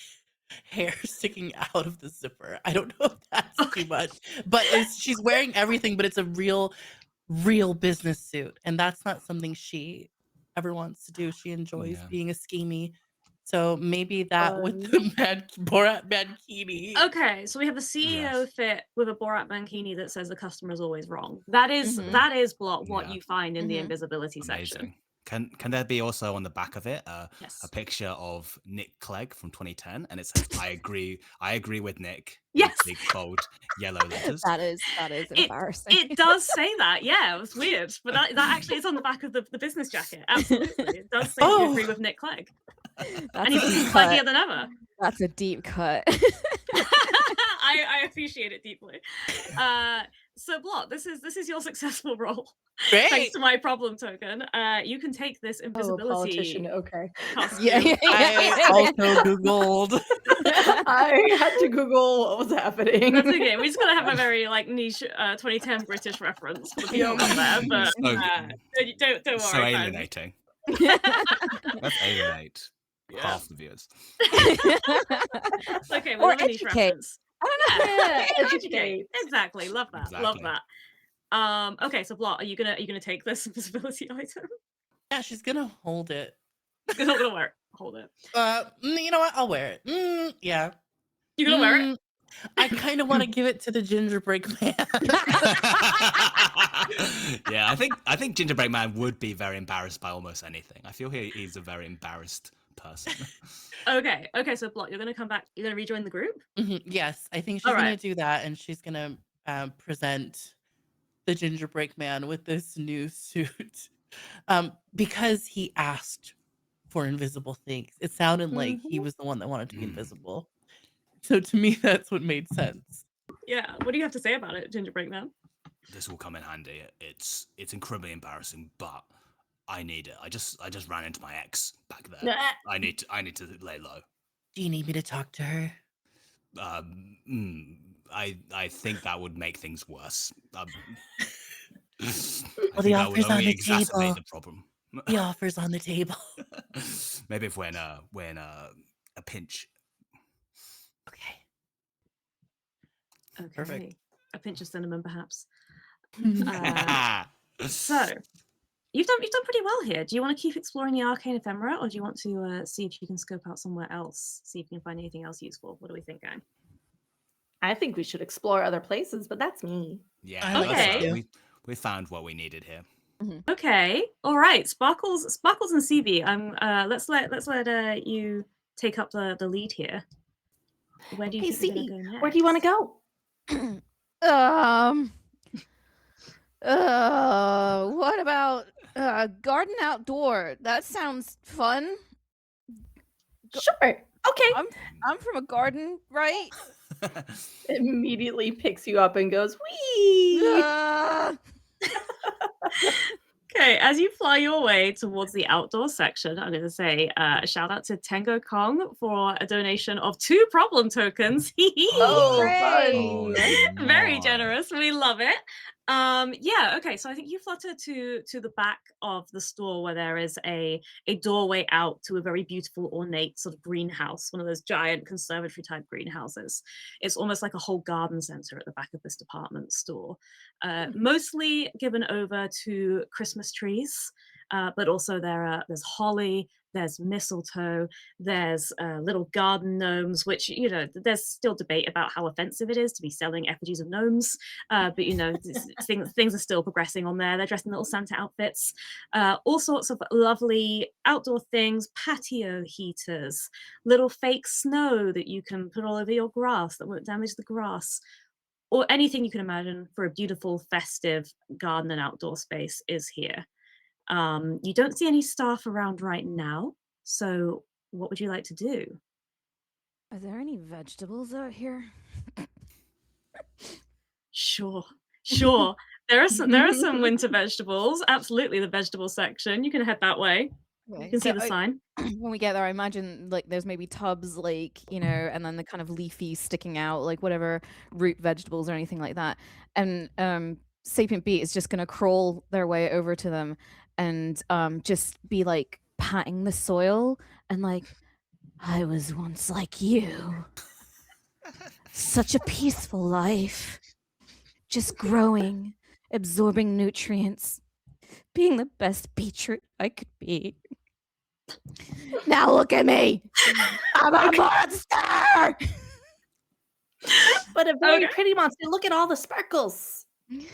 hair sticking out of the zipper? I don't know if that's too much, but she's wearing everything, but it's a real business suit, and that's not something she ever wants to do. She enjoys Yeah. being a schemy, so maybe that with the Borat mankini. Okay, so we have a CEO Yes. fit with a Borat Mankini that says the customer is always wrong. That is Mhm. that is what Yeah. you find in the Mhm. invisibility section. Amazing. Can there be also on the back of it Yes. a picture of Nick Clegg from 2010, and it says, "I agree with Nick." in Yes. big bold yellow letters. That is embarrassing. It does say that, yeah. It was weird, but that actually is on the back of the business jacket. Absolutely, it does say you Oh. agree with Nick Clegg, That's and a he's deep cleggier cut. than ever. That's a deep cut. I appreciate it deeply. So Blot, this is your successful role. Great. Thanks to my problem token. You can take this Oh, a invisibility politician. Okay. costume. I also googled. I had to Google what was happening. That's okay. We just gotta have a very niche 2010 British reference for the people out there, but So, don't worry. so fans. alienating. Let's alienate half the viewers. It's okay, we Or love a niche educate. reference. I don't know. Yeah, Educate. educate. Exactly. Love that. Love Exactly. that. Okay, so Blot, are you gonna take this invisibility item? Yeah, she's gonna hold it. You're not gonna wear it. Hold it. You know what? I'll wear it. Yeah. You're gonna wear it? I kind of want to give it to the gingerbread man. Yeah, I think Gingerbread Man would be very embarrassed by almost anything. I feel he's a very embarrassed person. Okay, so Blot, you're gonna come back. You're gonna rejoin the group. Yes, I think she's All gonna right. do that, and she's gonna present the gingerbread man with this new suit, because he asked for invisible things. It sounded like he was the one that wanted to be invisible. So to me, that's what made sense. Yeah. What do you have to say about it, Gingerbread Man? This will come in handy. It's incredibly embarrassing, but I need it. I just ran into my ex back there. I need to lay low. Do you need me to talk to her? I think that would make things worse. I the think that would offer's on only the exacerbate table. the problem. The offer's on the table. Maybe if we're in a pinch. Okay. Okay. Perfect. A pinch of cinnamon, perhaps. Yeah. So you've done pretty well here. Do you want to keep exploring the arcane ephemera, or do you want to see if you can scope out somewhere else? See if you can find anything else useful. What do we think, gang? I think we should explore other places, but that's me. Yeah. I like that that's too. right. We found what we needed here. Okay. All right. Sparkles and CB. Let's let you take up the lead here. Where do you Hey, think we're CB, gonna go next? where do you want to go? What about Garden outdoor. That sounds fun. Sure. Okay. I'm from a garden, right? Immediately picks you up and goes, wee. Okay, as you fly your way towards the outdoor section, I'm going to say shout out to Tango Kong for a donation of 2 problem tokens. Oh, Hooray! fun. Very my. generous. We love it. Yeah, okay, so I think you flutter to the back of the store where there is a doorway out to a very beautiful ornate sort of greenhouse, one of those giant conservatory type greenhouses. It's almost like a whole garden center at the back of this department store. Mostly given over to Christmas trees, but also there's holly, there's mistletoe, there's little garden gnomes, which, you know, there's still debate about how offensive it is to be selling effigies of gnomes, but, you know, things are still progressing on there. They're dressed in little Santa outfits, all sorts of lovely outdoor things, patio heaters, little fake snow that you can put all over your grass that won't damage the grass, or anything you can imagine for a beautiful, festive garden and outdoor space is here. You don't see any staff around right now, so what would you like to do? Are there any vegetables out here? Sure, sure. There are some winter vegetables. Absolutely, the vegetable section. You can head that way. You can see the sign. When we get there, I imagine like there's maybe tubs, like, you know, and then the kind of leafy sticking out, like whatever root vegetables or anything like that. And Sapient Beat is just gonna crawl their way over to them and just be like patting the soil and like, I was once like you. Such a peaceful life. Just growing, absorbing nutrients, being the best beetroot I could be. Now look at me. I'm a monster. But a very pretty monster. Look at all the sparkles. Do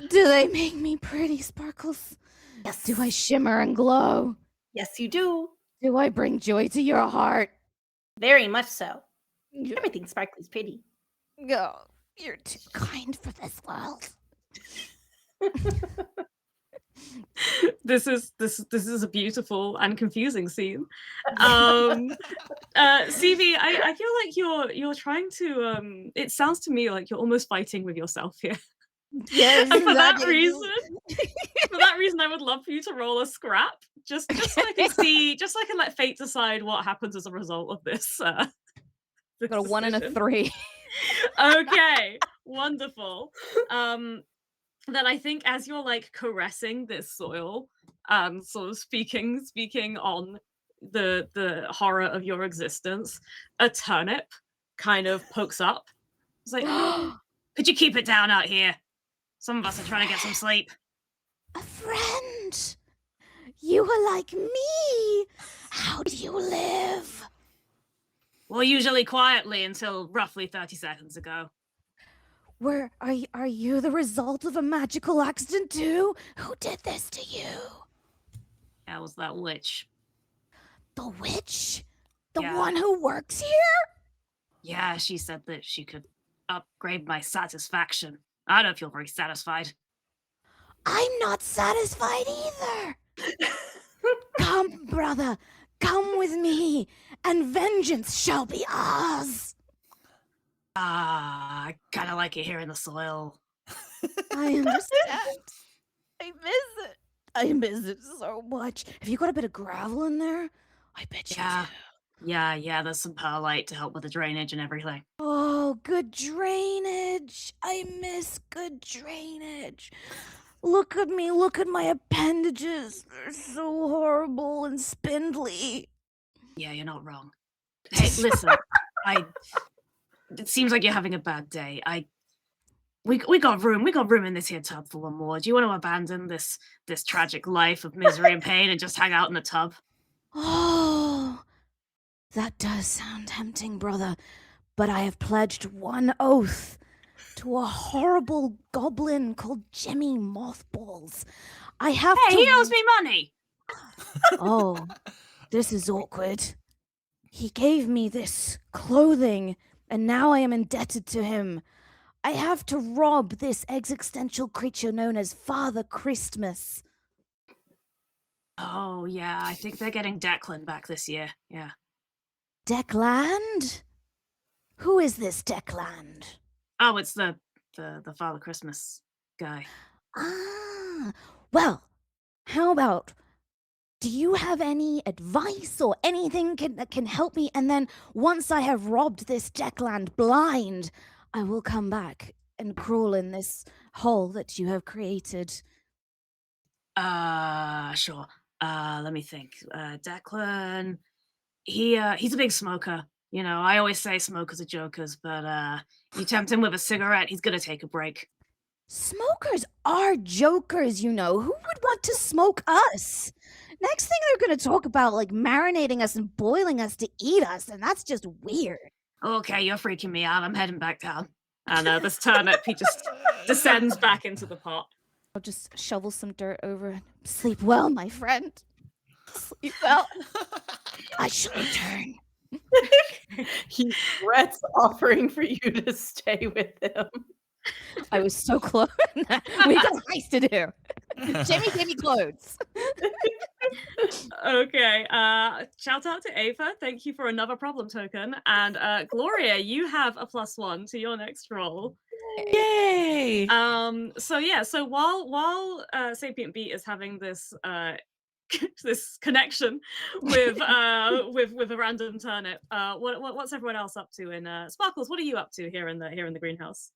they make me pretty, Sparkles? Yes. Do I shimmer and glow? Yes, you do. Do I bring joy to your heart? Very much so. Everything sparkly's pretty. Oh, you're too kind for this world. This is a beautiful and confusing scene. CV, I feel like you're trying to. It sounds to me like you're almost fighting with yourself here. Yes, And for that reason, I would love for you to roll a scrap, just so I can see, just so I can let fate decide what happens as a result of this. This got a 1 and a decision. 3. Okay, wonderful. Then I think as you're like caressing this soil, sort of speaking on the horror of your existence, a turnip kind of pokes up. It's like, could you keep it down out here? Some of us are trying to get some sleep. A friend. You are like me. How do you live? Well, usually quietly until roughly 30 seconds ago. Are you the result of a magical accident too? Who did this to you? That was that witch. The witch? The Yeah. one who works here? Yeah, she said that she could upgrade my satisfaction. I don't feel very satisfied. I'm not satisfied either. Come, brother, come with me, and vengeance shall be ours. I kind of like it here in the soil. I understand. I miss it. I miss it so much. Have you got a bit of gravel in there? I bet you Yeah. do. Yeah, there's some perlite to help with the drainage and everything. Oh, good drainage. I miss good drainage. Look at me. Look at my appendages. They're so horrible and spindly. Yeah, you're not wrong. Hey, listen, it seems like you're having a bad day. We got room in this here tub for one more. Do you want to abandon this tragic life of misery and pain and just hang out in the tub? Oh, that does sound tempting, brother. But I have pledged one oath to a horrible goblin called Jimmy Mothballs. I have Hey, to. he owes me money. Oh, this is awkward. He gave me this clothing, and now I am indebted to him. I have to rob this existential creature known as Father Christmas. Oh, yeah, I think they're getting Declan back this year. Yeah. Deckland? Who is this Deckland? Oh, it's the Father Christmas guy. Ah, well, how about, do you have any advice or anything that can help me? And then once I have robbed this Deckland blind, I will come back and crawl in this hole that you have created. Sure. Let me think. Declan, he's a big smoker. You know, I always say smokers are jokers, but you tempt him with a cigarette, he's gonna take a break. Smokers are jokers, you know. Who would want to smoke us? Next thing they're going to talk about like marinating us and boiling us to eat us, and that's just weird. Okay, you're freaking me out. I'm heading back down. And this turnip, he just descends back into the pot. I'll just shovel some dirt over and sleep well, my friend. Sleep well. I shall return. He regrets offering for you to stay with him. I was so close. We got a heist to do. Jimmy gave me clothes. Okay, shout out to Ava. Thank you for another problem token. And Gloria, you have a +1 to your next roll. Yay! So yeah, so while Sapient Beat is having this this connection with a random turnip, what's everyone else up to in Sparkles? What are you up to here in the greenhouse?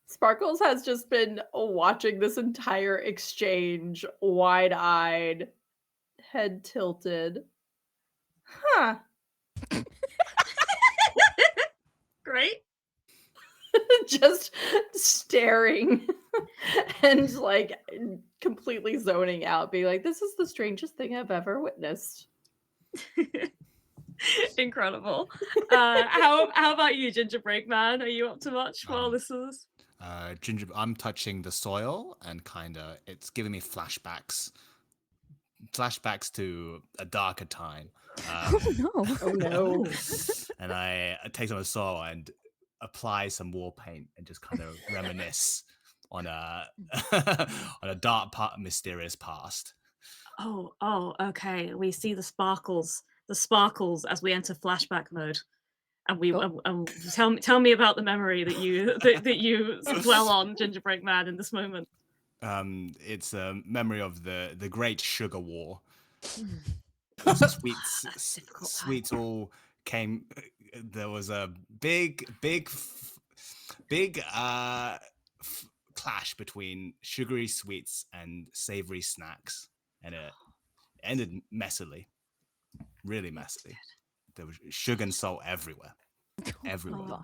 Sparkles has just been watching this entire exchange, wide-eyed, head tilted. Huh. Great. Just staring and like completely zoning out, being like, this is the strangest thing I've ever witnessed. Incredible. How about you, Gingerbread Man? Are you up to much while this is? I'm touching the soil and kind of it's giving me flashbacks to a darker time. Oh no. Oh no. And I take some of the soil and apply some war paint and just kind of reminisce on a on a dark, mysterious past. Oh, okay. We see the sparkles as we enter flashback mode. And we tell me about the memory that you that you dwell on, Gingerbread Man, in this moment. It's a memory of the Great Sugar War. Sweets all came. There was a big clash between sugary sweets and savory snacks, and it ended messily, really messily. There was sugar and salt everywhere. Oh,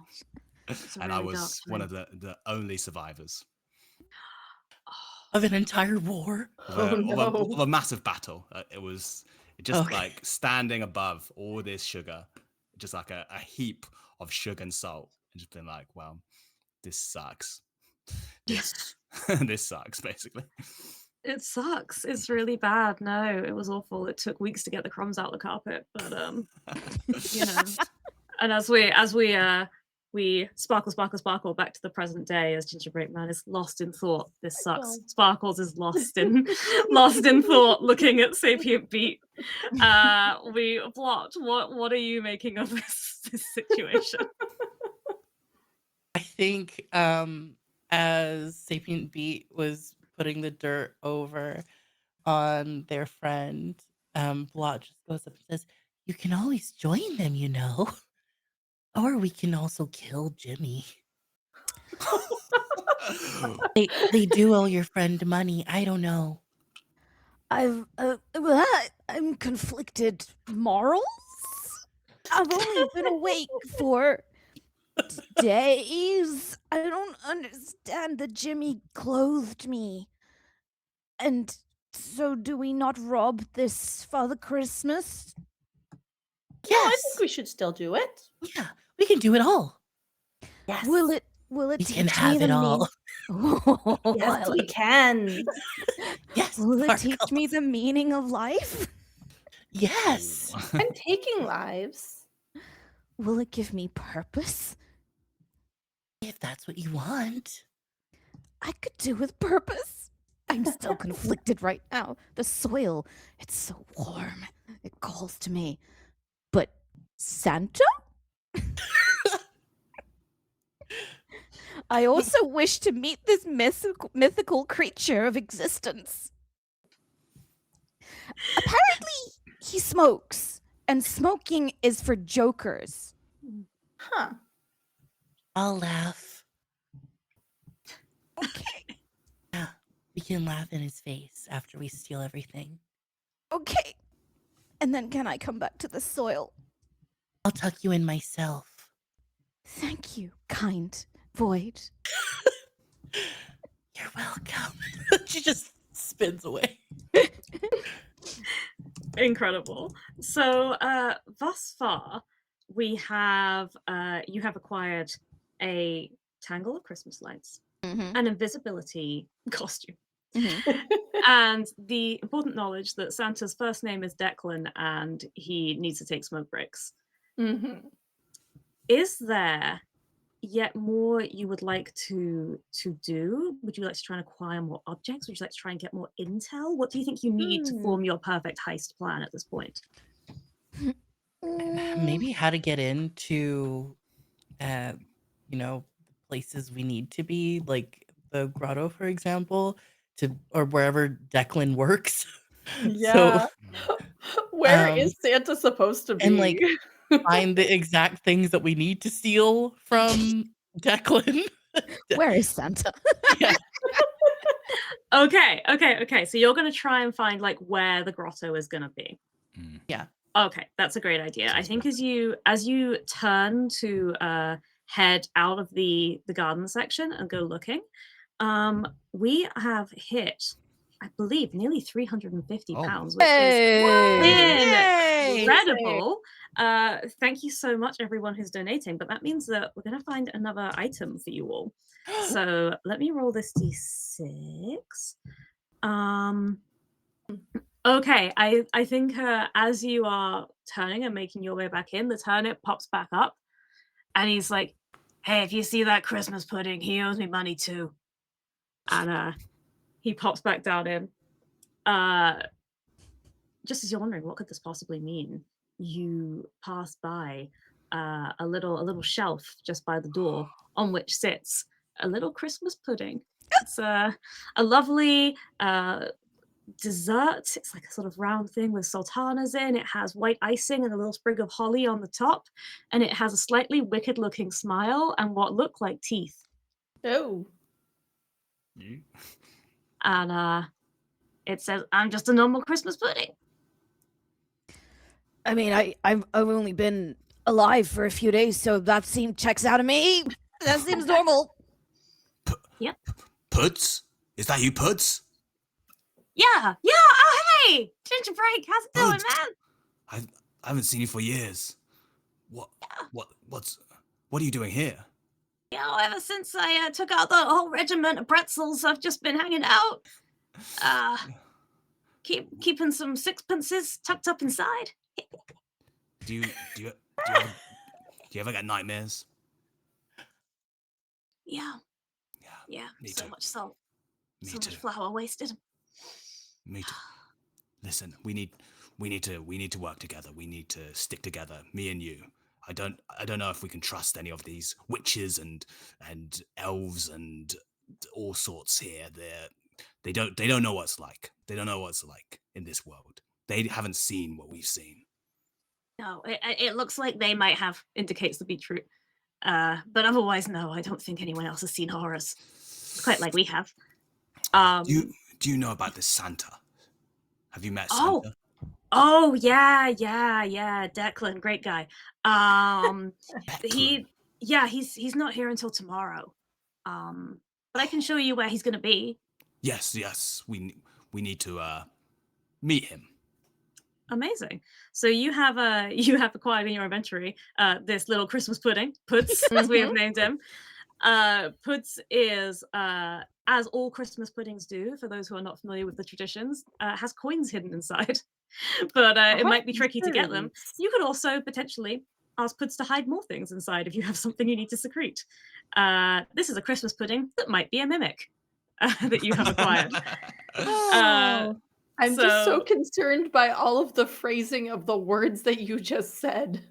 And I was one of the only survivors Of an entire war? of a massive battle. It was just like standing above all this sugar, just like a heap of sugar and salt, and just been like, well, this sucks. This sucks, basically. It sucks. It's really bad. No, it was awful. It took weeks to get the crumbs out the carpet, but you know. And as we sparkle back to the present day as Gingerbread Man is lost in thought. This sucks. Sparkles is lost in thought, looking at Sapient Beat. We plot. What are you making of this situation? I think as Sapient Beat was putting the dirt over on their friend, Blot just goes up and says, "You can always join them, you know. Or we can also kill Jimmy. They do owe your friend money. I don't know." I'm conflicted morals. I've only been awake for days. I don't understand that Jimmy clothed me. And so do we not rob this Father Christmas? Yeah, I think we should still do it. Yeah, we can do it all. Yes. Will it We teach can me have the it all. Yes, we can. Yes. Will it teach Sparkles. me the meaning of life? Yes. I'm taking lives. Will it give me purpose? If that's what you want. I could do with purpose. I'm still conflicted right now. The soil, it's so warm. It calls to me. But Santa? I also wish to meet this mythical creature of existence. Apparently, he smokes, and smoking is for jokers. Huh. I'll laugh. Okay. Yeah, we can laugh in his face after we steal everything. Okay. And then can I come back to the soil? I'll tuck you in myself. Thank you, kind void. You're welcome. She just spins away. Incredible. So thus far, we have you have acquired a tangle of Christmas lights, Mm-hmm. an invisibility costume, Mm-hmm. and the important knowledge that Santa's first name is Declan and he needs to take smoke breaks. Mm-hmm. Is there yet more you would like to do? Would you like to try and acquire more objects? Would you like to try and get more intel? What do you think you need to form your perfect heist plan at this point? Maybe how to get into, places we need to be, like the grotto, for example, or wherever Declan works. So, Yeah. Where um, is Santa supposed to and like be? find the exact things that we need to steal from Declan. Where is Santa? Yeah. Okay. So you're going to try and find like where the grotto is going to be. Mm. Yeah. Okay, that's a great idea. I Sounds think better. as you turn to head out of the garden section and go looking, we have hit, I believe, nearly 350 Oh. pounds, which is Hey! incredible. Thank you so much, everyone who's donating. But that means that we're going to find another item for you all. So let me roll this d6. Okay, I think as you are turning and making your way back in, the turnip pops back up, and he's like, "Hey, if you see that Christmas pudding, he owes me money too." And he pops back down in. Just as you're wondering, what could this possibly mean? You pass by a little shelf just by the door, on which sits a little Christmas pudding. It's a lovely dessert. It's like a sort of round thing with sultanas in. It has white icing and a little sprig of holly on the top, and it has a slightly wicked looking smile and what look like teeth. Oh. You? And it says, "I'm just a normal Christmas pudding." I mean, I've only been alive for a few days, so that checks out to me. That seems normal. Puds? Is that you, Puds? Yeah. Oh, hey, Ginger Break, how's it going, Puds. man? I haven't seen you for years. What are you doing here? Ever since I took out the whole regiment of pretzels, I've just been hanging out. Keeping some sixpences tucked up inside. Do you ever get nightmares? Yeah, Me so too. much salt, Me so too. much flour wasted. Me too. Listen, we need to work together. We need to stick together, me and you. I don't know if we can trust any of these witches and elves and all sorts here. They don't know what it's like. They don't know what it's like in this world. They haven't seen what we've seen. No, it looks like they might have indicates the beetroot. But otherwise, no, I don't think anyone else has seen horrors quite like we have. Do you know about this Santa? Have you met Oh, Santa? Oh yeah, Declan, great guy. Declan. He's not here until tomorrow. But I can show you where he's gonna be. Yes. We need to meet him. Amazing. So you have acquired in your inventory this little Christmas pudding, Puds, as we have named him. Puds is as all Christmas puddings do, for those who are not familiar with the traditions, has coins hidden inside. But it might be tricky to get them. Nice. You could also potentially ask Puds to hide more things inside if you have something you need to secrete. This is a Christmas pudding that might be a mimic. that you have acquired. Oh, I'm just so So concerned by all of the phrasing of the words that you just said.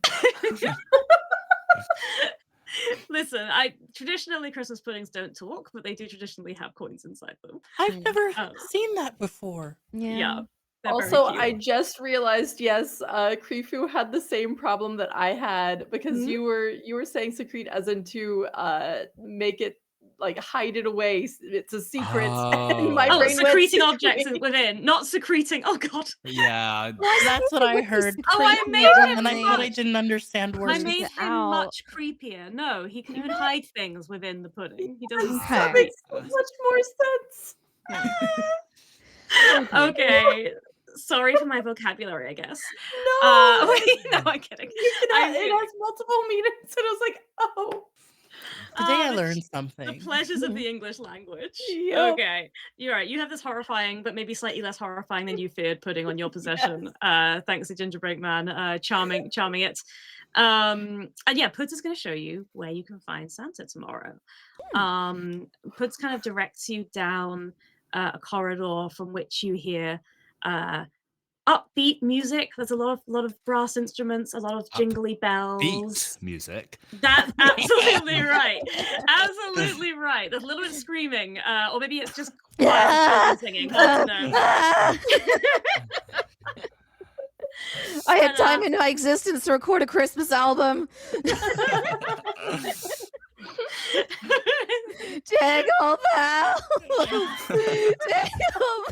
listen, traditionally Christmas puddings don't talk, but they do traditionally have coins inside them. I've never Oh, seen that before. yeah, they're very Also, cute. I just realized, yes, Krifu had the same problem that I had because Mhm. you were saying secrete as in to make it like hide it away. It's a secret, and my Oh, brain went secreting objects secrete. within, not secreting. Oh god. Yeah. That's what I heard. Oh, I creepier made when him And I thought I much. didn't understand I words. made it him out. much creepier. No, he can even hide things within the pudding. He doesn't That Okay. makes secrete. so much more sense. Okay. Sorry for my vocabulary, I guess. No, Wait, no, I'm kidding. I'm it kidding. has multiple meanings, and I was like, oh, Today I the learned The something. pleasures of the English language. Yep. Okay, you're right. You have this horrifying, but maybe slightly less horrifying than you feared pudding on your possession. Thanks to Gingerbread Man, charming it. And yeah, Puds is going to show you where you can find Santa tomorrow. Puds kind of directs you down a corridor from which you hear upbeat music. There's a lot of brass instruments, a lot of jingly bells. Beat music. That's absolutely right. Absolutely right. There's a little bit of screaming, or maybe it's just children singing. Hard to know. I had And, time in my existence to record a Christmas album. Jingle bells, jingle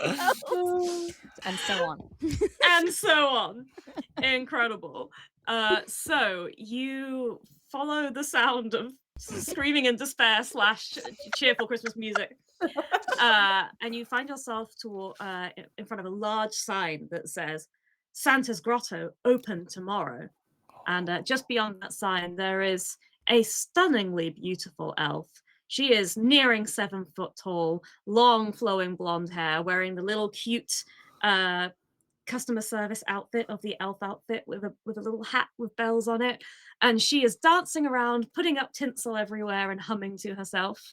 bells, and so on. and so on. Incredible. So you follow the sound of screaming in despair / cheerful Christmas music, and you find yourself in front of a large sign that says Santa's Grotto open tomorrow. And just beyond that sign, there is a stunningly beautiful elf. She is nearing 7 foot tall, long flowing blonde hair, wearing the little cute customer service outfit of the elf outfit with a little hat with bells on it. And she is dancing around, putting up tinsel everywhere and humming to herself.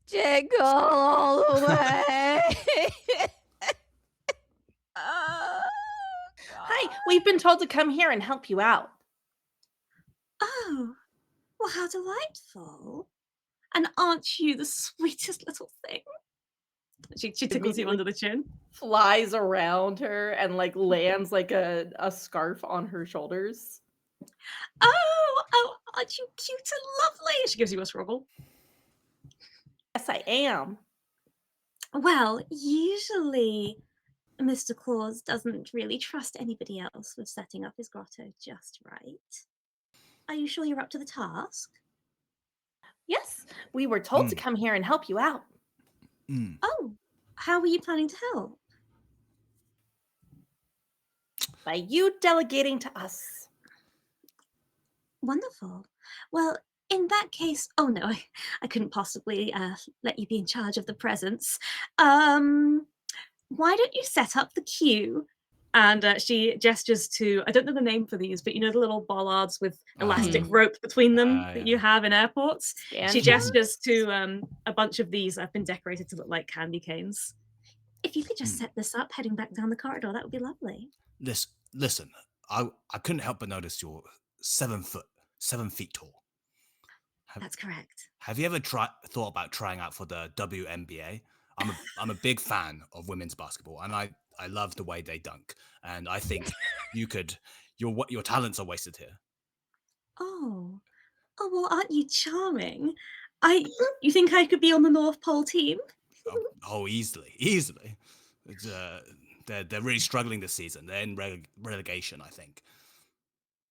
Jingle all the way. hi, we've been told to come here and help you out. Oh, well, how delightful. And aren't you the sweetest little thing? She tickles you under the chin. Flies around her and like lands like a scarf on her shoulders. Oh, aren't you cute and lovely? She gives you a struggle. Yes, I am. Well, usually Mr. Claus doesn't really trust anybody else with setting up his grotto just right. Are you sure you're up to the task? Yes, we were told to come here and help you out. Oh, how were you planning to help? By you delegating to us. Wonderful. Well, in that case, oh no, I couldn't possibly let you be in charge of the presents. Why don't you set up the queue? And she gestures to, I don't know the name for these, but you know the little bollards with elastic rope between them that you have in airports? She gestures to a bunch of these that have been decorated to look like candy canes. If you could just set this up heading back down the corridor, that would be lovely. Listen, I couldn't help but notice you're 7 feet tall. That's correct. Have you ever thought about trying out for the WNBA? I'm a big fan of women's basketball, and I love the way they dunk. And I think your talents are wasted here. Oh, well, aren't you charming? You think I could be on the North Pole team? Oh, easily. It's, they're really struggling this season. They're in relegation, I think.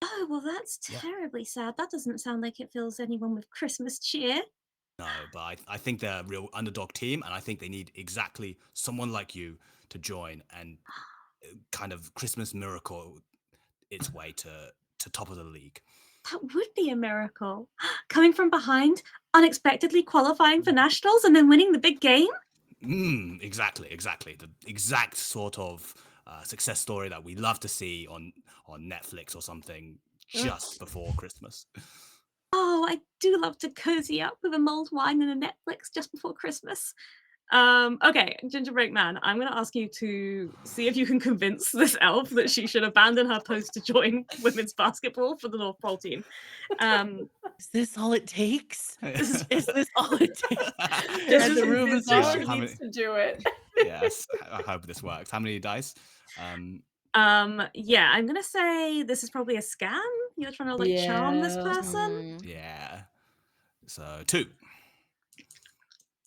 Oh, well, that's terribly sad. That doesn't sound like it fills anyone with Christmas cheer. No, but I think they're a real underdog team, and I think they need exactly someone like you to join and kind of Christmas miracle its way to top of the league. That would be a miracle. Coming from behind, unexpectedly qualifying for nationals, and then winning the big game? Exactly. The exact sort of success story that we love to see on Netflix or something just before Christmas. Oh, oh, I do love to cozy up with a mulled wine and a Netflix just before Christmas. Okay, Gingerbread Man, I'm going to ask you to see if you can convince this elf that she should abandon her post to join women's basketball for the North Pole team. Is this all it takes? This is Is this all it takes? Just And the room is convince her on? she How needs many- to do it. Yes, I hope this works. How many dice? yeah, I'm gonna say this is probably a scam. You're trying to like charm this Yeah. person. Yeah. So 2.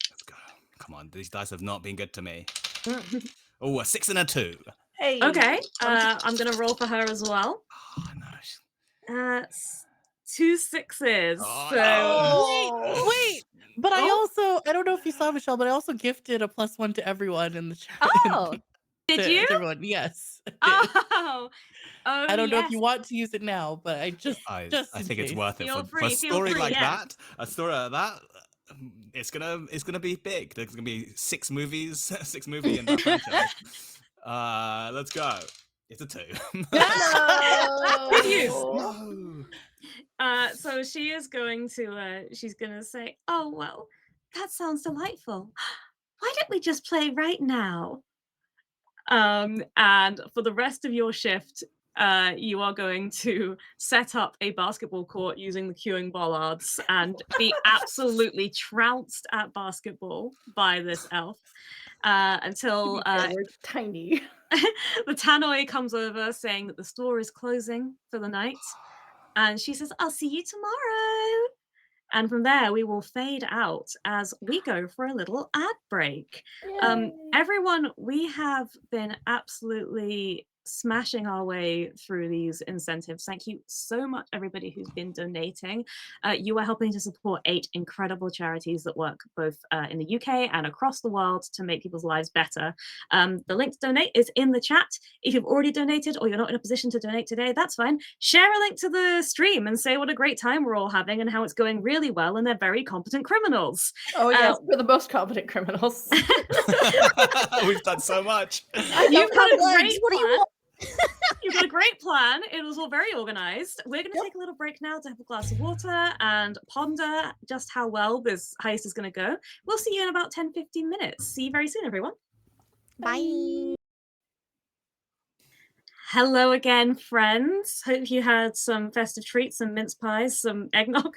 Let's go. Come on, these dice have not been good to me. Oh, a 6 and a 2. Hey. Okay, I'm gonna roll for her as well. Oh no. 2 6s. Oh, So no. Wait, but I don't know if you saw, Michelle, but I also gifted a +1 to everyone in the chat. Oh, did you? To everyone, yes. I did. Oh, I don't know if yes. you want to use it now, but I just I in think it's case. worth it Feel for free, a feel story free, like yeah. that. A story like that. It's gonna be big. There's gonna be 6 movies, 6 movie in that franchise. Let's go. It's a 2. Good use. No. So she is going to she's gonna say, oh well, that sounds delightful. Why don't we just play right now? And for the rest of your shift, you are going to set up a basketball court using the queuing bollards and be absolutely trounced at basketball by this elf until To be fair, we're tiny. the tannoy comes over saying that the store is closing for the night. And she says, I'll see you tomorrow. And from there, we will fade out as we go for a little ad break. Yay. Everyone, we have been absolutely smashing our way through these incentives. Thank you so much, everybody who's been donating. You are helping to support 8 incredible charities that work both in the UK and across the world to make people's lives better. The link to donate is in the chat. If you've already donated or you're not in a position to donate today, that's fine. Share a link to the stream and say what a great time we're all having and how it's going really well and they're very competent criminals. Oh yes, we're the most competent criminals. We've done so much. You've got a great legs. What do you plan. want? You've got a great plan. It was all very organized. We're going to take a little break now to have a glass of water and ponder just how well this heist is going to go. We'll see you in about 10-15 minutes. See you very soon, everyone. Bye. Hello again, friends. Hope you had some festive treats, some mince pies, some eggnog,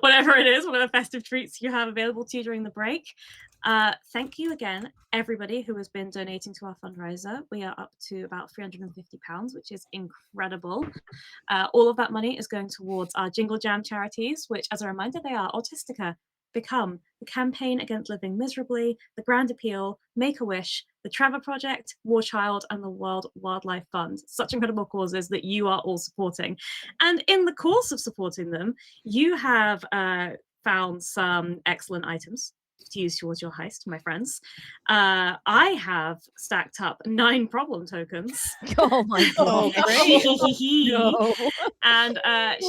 whatever it is, whatever festive treats you have available to you during the break. Thank you again, everybody who has been donating to our fundraiser. We are up to about £350, which is incredible. All of that money is going towards our Jingle Jam charities, which, as a reminder, they are Autistica, Become, the Campaign Against Living Miserably, the Grand Appeal, Make-A-Wish, the Trevor Project, War Child, and the World Wildlife Fund. Such incredible causes that you are all supporting. And in the course of supporting them, you have found some excellent items to use towards your heist, my friends. I have stacked up 9 problem tokens. Oh my Oh, god. great. No. And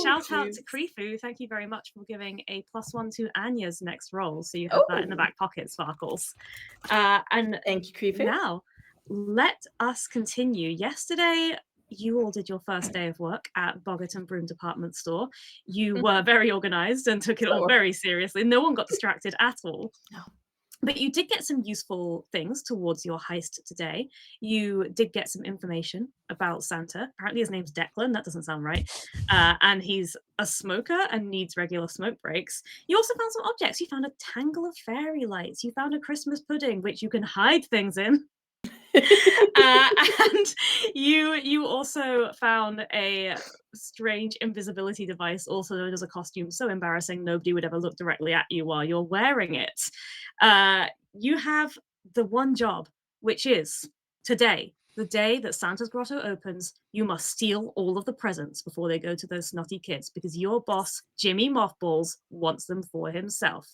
shout out jeez. to Krifu. Thank you very much for giving a +1 to Anya's next roll. So you have that in the back pocket, Sparkles. And Thank you, Krifu. now let us continue. Yesterday, you all did your first day of work at Boggart and Broom Department Store. You were very organized and took it all very seriously. No one got distracted at all. No. But you did get some useful things towards your heist today. You did get some information about Santa. Apparently his name's Declan. That doesn't sound right. And he's a smoker and needs regular smoke breaks. You also found some objects. You found a tangle of fairy lights. You found a Christmas pudding, which you can hide things in. And you also found a strange invisibility device, also known as a costume so embarrassing nobody would ever look directly at you while you're wearing it. You have the one job, which is today, the day that Santa's Grotto opens. You must steal all of the presents before they go to those snotty kids, because your boss, Jimmy Mothballs, wants them for himself.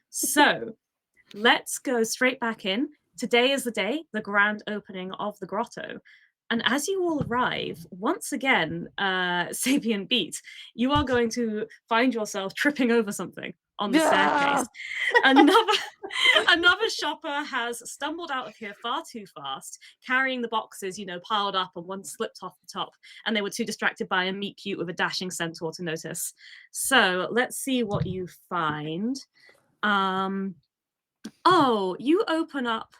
So let's go straight back in. Today is the day, the grand opening of the grotto. And as you all arrive, once again, Sapien Beat, you are going to find yourself tripping over something on the staircase. Another the shopper has stumbled out of here far too fast, carrying the boxes, piled up, and one slipped off the top, and they were too distracted by a meet cute with a dashing centaur to notice. So let's see what you find. You open up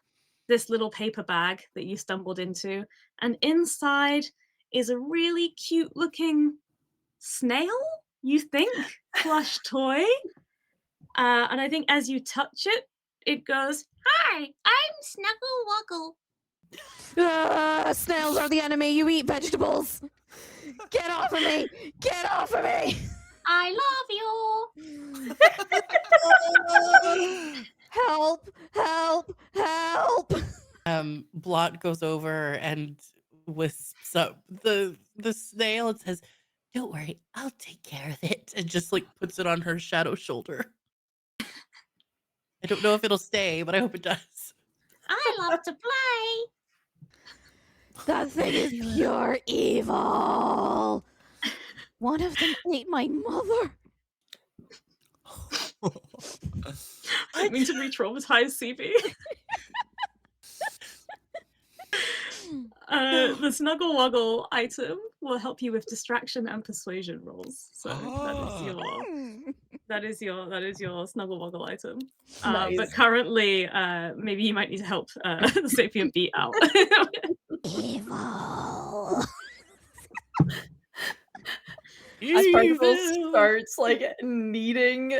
this little paper bag that you stumbled into, and inside is a really cute looking snail, you think, plush toy. And I think as you touch it, it goes, "Hi, I'm Snuggle Wuggle." Snails are the enemy. You eat vegetables. Get off of me. Get off of me. I love you. Help, help, help. Blot goes over and wisps up the snail and says, "Don't worry, I'll take care of it," and just like puts it on her shadow shoulder. I don't know if it'll stay, but I hope it does. I love to play. That thing is pure evil. One of them ate my mother. I didn't mean to re-traumatize CB. The Snuggle Wuggle item will help you with distraction and persuasion rolls. So that is your Snuggle Wuggle item. Nice. But currently, maybe you might need to help the sapient beat out. Evil. As Sparkles starts like kneading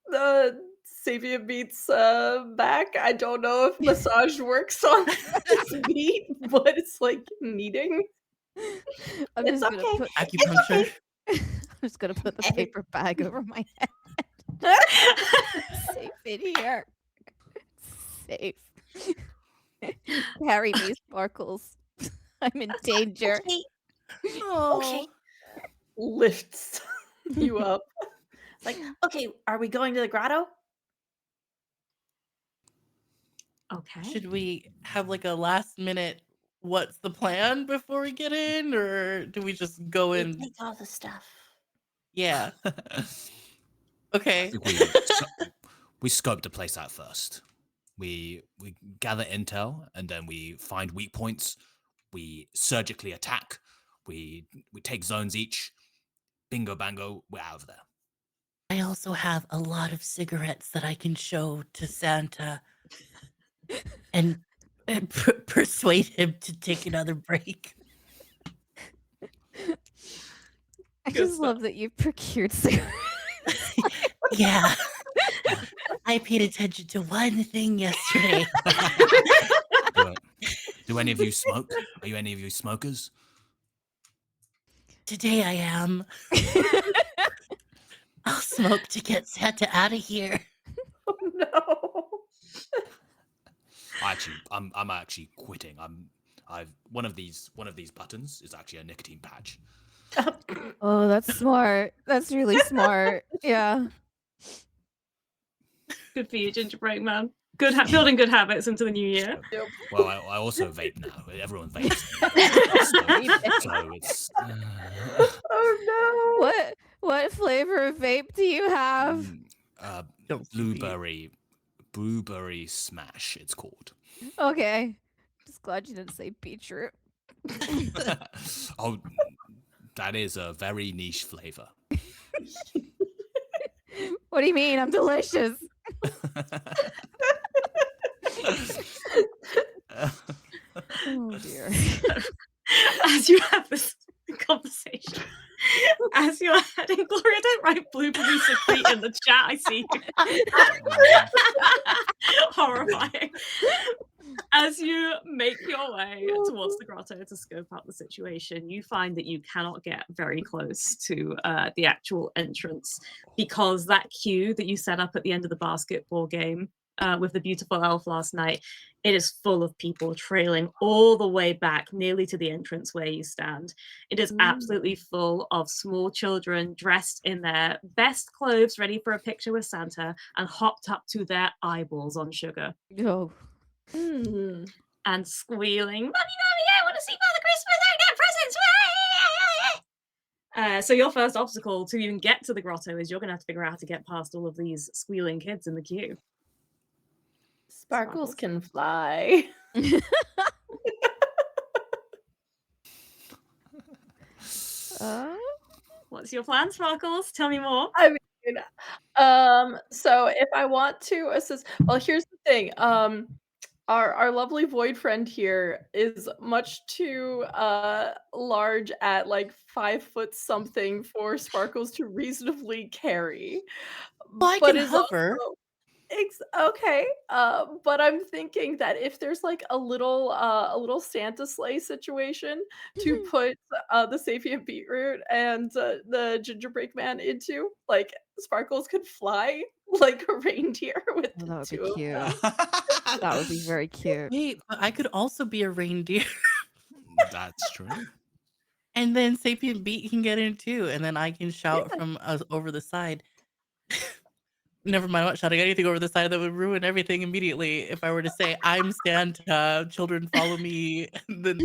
the sapient beats back. I don't know if massage works on this beat, but it's like kneading. I'm It's just gonna okay. put Acupuncture. I'm just gonna put the paper bag over my head. Safe in here. Safe. Carry me, Sparkles. I'm in danger. Okay. Lifts you up. It's like, okay, are we going to the grotto? Okay. Should we have like a last minute what's the plan before we get in, or do we just go We in? take all the stuff. Yeah. I Okay. think we scope the place out first. We gather intel, and then we find weak points. We surgically attack. We take zones each. Bingo bango, we're out of there. I also have a lot of cigarettes that I can show to Santa and persuade him to take another break. I Good just stuff. love that you procured cigarettes. Yeah. I paid attention to one thing yesterday. Do any of you smoke? Are you any of you smokers? Today I am. I'll smoke to get Santa out of here. Oh no. I'm actually quitting. I've one of these buttons is actually a nicotine patch. Oh, that's smart. That's really smart. Yeah. Good for you, gingerbread man. Building good habits into the new year. Well, I also vape now. Everyone vapes. So it's Oh no. What flavor of vape do you have? Don't blueberry smash. It's called. Okay. Just glad you didn't say beetroot. Oh, that is a very niche flavor. What do you mean? I'm delicious. Oh dear. As you have this conversation, as you're heading, Gloria, don't write blueberry secrete in the chat. I see you. Horrifying. As you make your way towards the grotto to scope out the situation, you find that you cannot get very close to the actual entrance because that queue that you set up at the end of the basketball game with the beautiful elf last night, it is full of people trailing all the way back nearly to the entrance where you stand. It is absolutely full of small children dressed in their best clothes, ready for a picture with Santa and hopped up to their eyeballs on sugar. Oh. And squealing, "Mommy, I want to see Father Christmas, I get presents!" So your first obstacle to even get to the grotto is you're going to have to figure out how to get past all of these squealing kids in the queue. Sparkles can fly. What's your plan, Sparkles? Tell me more. I mean, so if I want to assist, well, here's the thing. Our lovely void friend here is much too large at like 5 foot something for Sparkles to reasonably carry, Well, I but can is hover. also okay. But I'm thinking that if there's like a little Santa sleigh situation to put the sapient beetroot and the gingerbread man into, like Sparkles could fly like a reindeer with Oh, the that would be two of cute. them. That would be very cute. Wait, but I could also be a reindeer. That's true. And then Sapient Beat can get in too. And then I can shout from over the side. Never mind, I'm not shouting anything over the side that would ruin everything immediately. If I were to say, I'm Santa, children follow me, then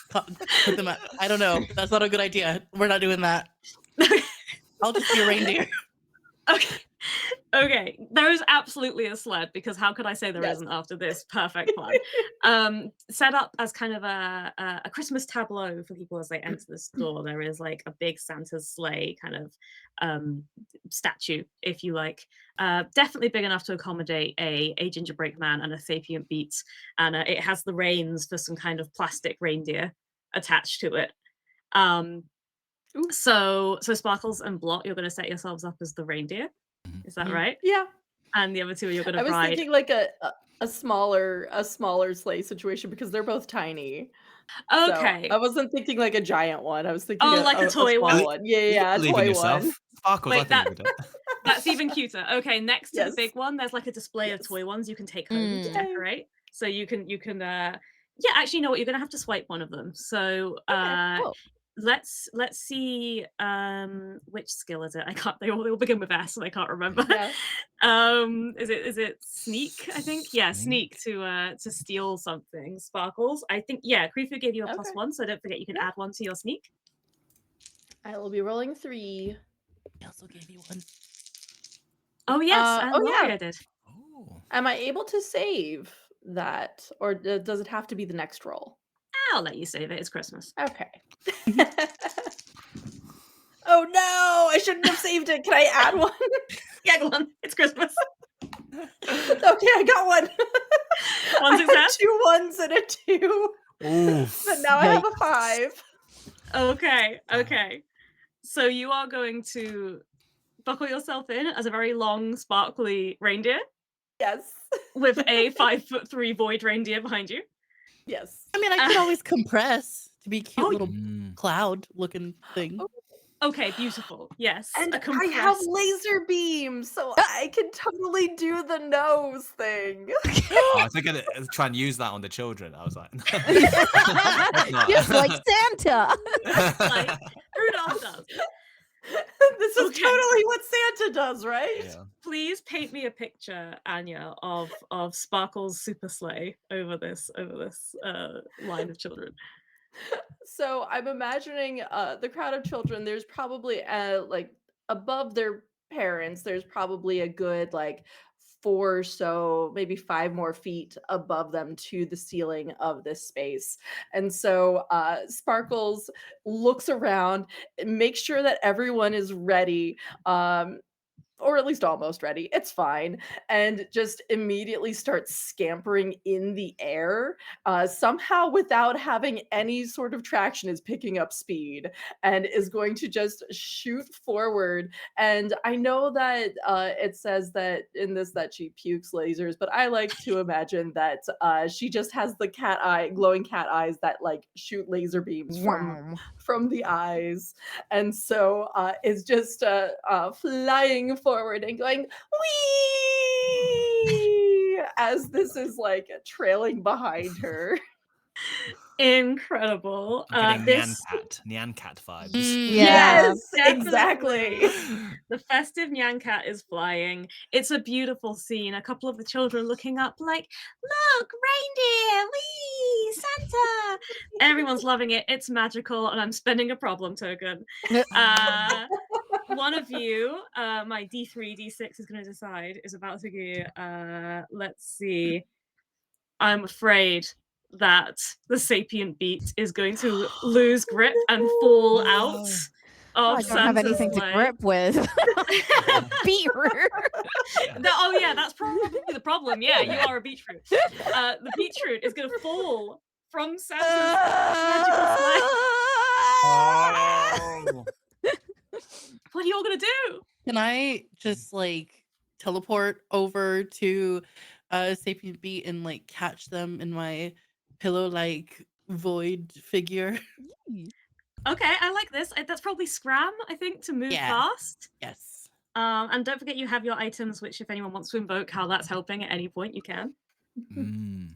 put them out. I don't know. That's not a good idea. We're not doing that. I'll just be a reindeer. Okay. Okay. There is absolutely a sled, because how could I say there Yes. not after this perfect plan? Set up as kind of a Christmas tableau for people as they enter the store. There is like a big Santa's sleigh kind of statue, if you like. Definitely big enough to accommodate a gingerbread man and a sapient beat. And it has the reins for some kind of plastic reindeer attached to it. Ooh. So Sparkles and Blot, you're going to set yourselves up as the reindeer. Is that right? Yeah. And the other two, you're going I to was ride. thinking like a smaller sleigh situation because they're both tiny. Okay. So I wasn't thinking like a giant one. I was thinking like a toy small one? one. Yeah, a Believe in toy yourself. one. Sparkles, Wait, I think you can do it. That's even cuter. Okay, next to the Yes. big one, there's like a display of Yes. toy ones you can take home to Mm. decorate. So you can yeah, actually, you know what? You're going to have to swipe one of them. So Cool. let's see which skill is it? I can't, they all begin with S and I can't remember. Yeah. Is it sneak? I think, yeah, sneak to steal something. Sparkles, I think, yeah, Krifu gave you a Okay. +1, so don't forget you can Yeah. add 1 to your sneak. I will be rolling 3. I also gave you one. Oh yes, and yeah. Mario did. Oh. Am I able to save that, or does it have to be the next roll? I'll let you save it. It's Christmas. Okay. Oh no! I shouldn't have saved it. Can I add one? Yeah, go on. It's Christmas. Okay, I got one. One I had success? 2 1s and a 2. Oof. But now I have a 5. Okay. So you are going to buckle yourself in as a very long, sparkly reindeer Yes. with a 5'3" void reindeer behind you. Yes. I mean, I could always compress to be a cute Oh, little Mm. cloud looking thing. Okay, beautiful. Yes. And a I have compressed. laser beams, so I can totally do the nose thing. I was thinking try and use that on the children. I was like, not. Just like Santa. Like Rudolph does. This is Okay. totally what Santa does, right? Yeah. Please paint me a picture, Anya, of Sparkle's super sleigh over this line of children. So I'm imagining the crowd of children. There's probably like above their parents. There's probably a good like 4, so maybe 5 more feet above them to the ceiling of this space. And so Sparkles looks around, makes sure that everyone is ready. Or at least almost ready. It's fine. And just immediately starts scampering in the air. Somehow, without having any sort of traction, is picking up speed and is going to just shoot forward. And I know that it says that in this that she pukes lasers, but I like to imagine that she just has the glowing cat eyes that like shoot laser beams from the eyes, and so is just flying forward and going wee as this is like trailing behind her. Incredible. I'm getting This Nyan Cat vibes. Yeah. Yes, exactly. The festive Nyan Cat is flying. It's a beautiful scene. A couple of the children looking up like, look, reindeer, wee, Santa. Everyone's loving it. It's magical, and I'm spending a problem token. one of you, my D3, D6 is going to decide, is about to go, let's see. I'm afraid that the sapient beat is going to lose grip and fall out I of don't have Santa's anything to sleigh. grip with. Beetroot. Oh yeah, that's probably the problem. Yeah, you are a beetroot. The beetroot is going to fall from Santa's magical sleigh. Oh. What are you all going to do? Can I just like teleport over to Sapient Beat and like catch them in my pillow like void figure? Okay, I like this. That's probably Scram, I think, to move Yeah. fast. Yes. And don't forget you have your items, which if anyone wants to invoke how that's helping at any point, you can.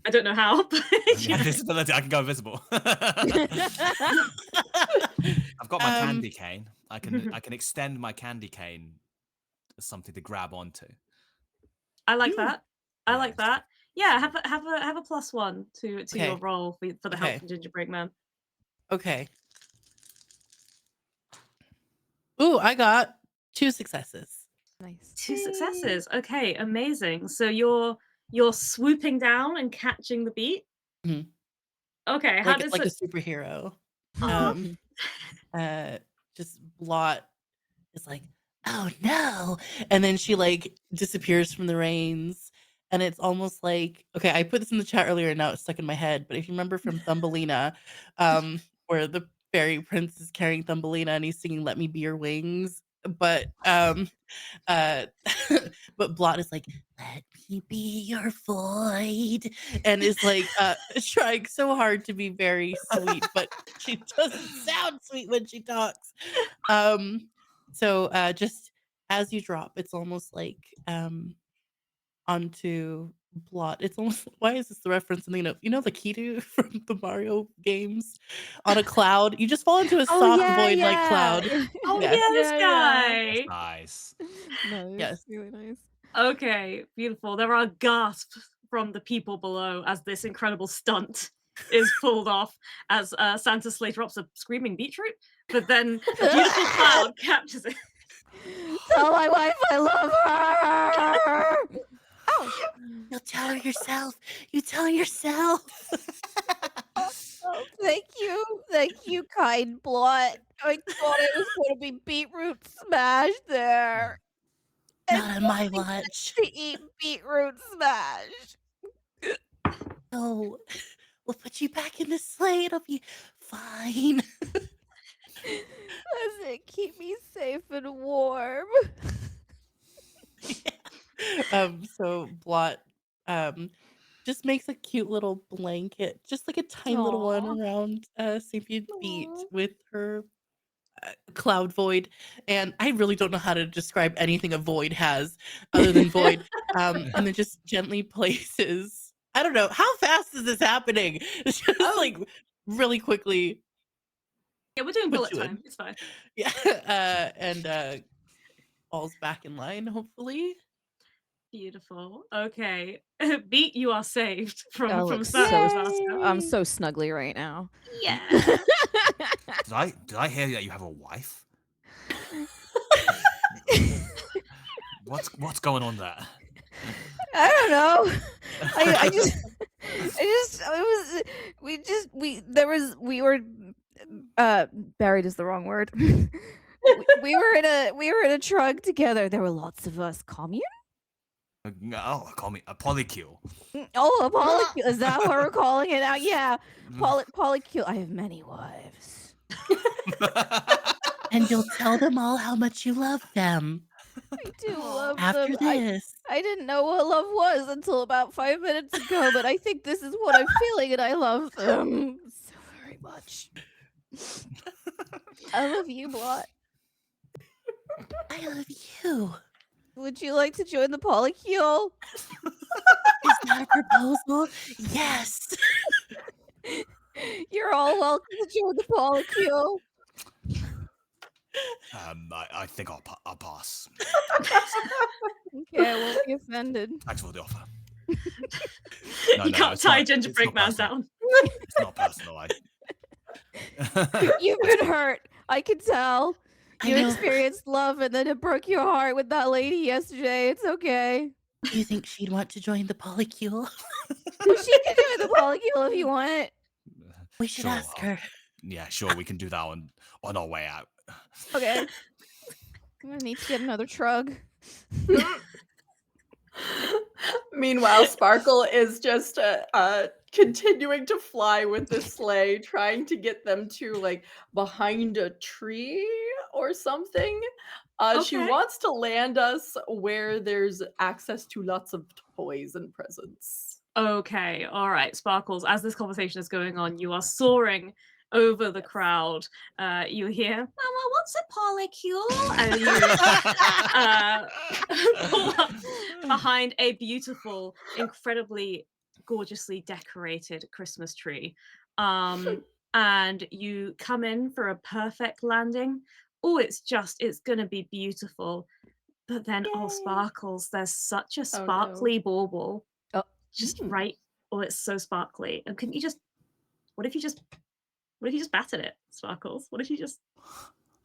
I don't know how, but you know. Invisibility. I can go invisible. I've got my candy cane. I can extend my candy cane as something to grab onto. I like that. I like Yes. that. Yeah, have a +1 to Okay. your roll for the help Okay. from Gingerbread Man. Okay. Ooh, I got 2 successes. Nice. 2 successes. Okay, amazing. So you're swooping down and catching the beat. Mhm. Okay, how Like does like a it? superhero. Aw. Just Blot is like, oh no, and then she like disappears from the reins, and it's almost like, okay, I put this in the chat earlier and now it's stuck in my head, but if you remember from Thumbelina, where the fairy prince is carrying Thumbelina and he's singing "Let Me Be Your Wings," but but Blot is like, "Let me be your void," and is like trying so hard to be very sweet, but she doesn't sound sweet when she talks. So just as you drop, it's almost like onto Blot. It's almost, why is this the reference? And you know the Kidu from the Mario games on a cloud. You just fall into a soft void like cloud. Oh Yes. yeah, this Yeah, guy. Nice. Nice. Yes. Really nice. Okay, beautiful. There are gasps from the people below as this incredible stunt is pulled off as Santa's sleigh drops a screaming beetroot, but then a beautiful cloud captures it. Tell my wife I love her. Oh, You'll tell her yourself. You tell yourself. oh, thank you, kind Blot. I thought it was going to be beetroot smash there. Not on my watch. To eat beetroot smash. Oh, we'll put you back in the sleigh. It'll be fine. Does it keep me safe and warm? So Blot just makes a cute little blanket, just like a tiny little one Aw. around Sapient's feet Aw. with her cloud void. And I really don't know how to describe anything a void has other than void. And then just gently places, I don't know, how fast is this happening? It's just like really quickly. Yeah, we're doing Put bullet you in. time. It's fine. Yeah. And falls back in line, hopefully. Beautiful. Okay. Beat, you are saved from look Santa's so disaster. I'm so snuggly right now. Yeah. Did I hear that you have a wife? What's going on there? I don't know. I just we were buried is the wrong word. we were in a truck together. There were lots of us. Commune? Oh, call me a polycule. Oh, a polycule. Is that what we're calling it now? Yeah. Polycule. I have many wives. And you'll tell them all how much you love them. I do love After them. this. I didn't know what love was until about 5 minutes ago, but I think this is what I'm feeling, and I love them so very much. I love you, Blot. I love you. Would you like to join the polycule? Is that a proposal? Yes. You're all welcome to join the polycule. I think I'll pass. Okay, I won't be offended. Thanks for the offer. You can't it's tie not- Gingerbread it's not Man personal. down. It's not personal. You've been hurt. I can tell. I You know. experienced love and then it broke your heart with that lady yesterday. It's okay. Do you think she'd want to join the polycule? She can join the polycule if you want. We should Sure. ask her. Yeah, sure. We can do that on our way out. Okay. I'm gonna need to get another trug. Meanwhile, Sparkle is just continuing to fly with this sleigh, trying to get them to like behind a tree or something. She Okay. wants to land us where there's access to lots of toys and presents. Okay, all right, Sparkles. As this conversation is going on, you are soaring over the Yes. crowd. You hear, "Mama, what's a polycule?" And you pull up behind a beautiful, incredibly gorgeously decorated Christmas tree. And you come in for a perfect landing. Oh, it's gonna be beautiful. But then, oh, Yay. Sparkles, there's such a Oh, no. sparkly bauble Oh, just Mm. right. Oh, it's so sparkly. And couldn't you just? What if you just? What if you just battered it, Sparkles? What if you just?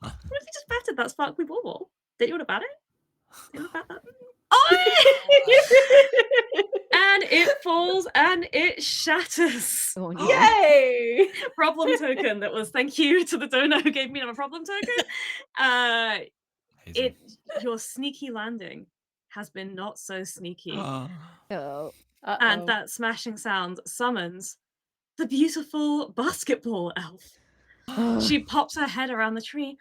What if you just battered that sparkly bauble? Did you want to bat it? Did you want to bat that? Oh! And it falls and it shatters. oh no. Yay! Problem token. That was thank you to the donor who gave me a problem token. Amazing. Your sneaky landing has been not so sneaky. Oh. And Uh-oh. that smashing sound summons the beautiful basketball elf. She pops her head around the tree.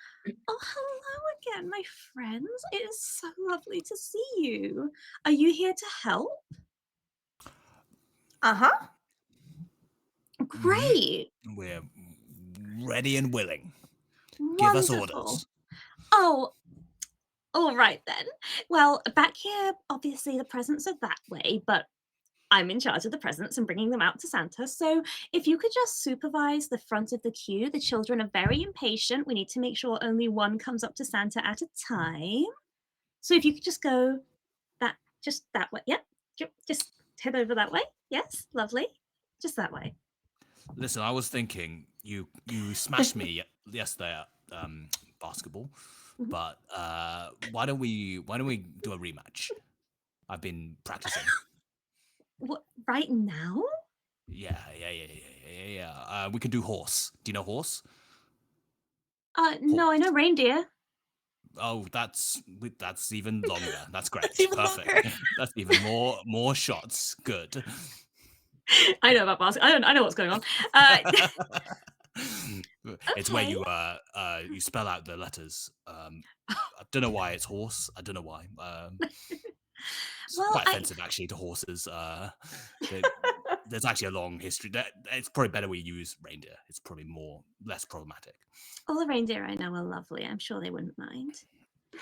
Oh, hello again, my friends. It is so lovely to see you. Are you here to help? Uh-huh. Great. We're ready and willing. Give us Wonderful. orders. Oh, all right then. Well, back here, obviously the presents are that way, but I'm in charge of the presents and bringing them out to Santa. So if you could just supervise the front of the queue, the children are very impatient. We need to make sure only one comes up to Santa at a time. So if you could just go just that way. Yep. Just head over that way. Yes, lovely. Just that way. Listen, I was thinking you smashed me yesterday at basketball, Mhm. but why don't we do a rematch? I've been practicing. What, right now? Yeah. We can do horse. Do you know horse? No, I know reindeer. Oh, that's even longer. That's great. That's even Perfect. longer. That's even more shots. Good. I know about basketball. I know what's going on. It's where Okay. you spell out the letters. I don't know why it's horse. I don't know why. It's Well, quite offensive actually to horses. There's actually a long history. It's probably better we use reindeer. It's probably less problematic. all the reindeer I know are lovely. I'm sure they wouldn't mind.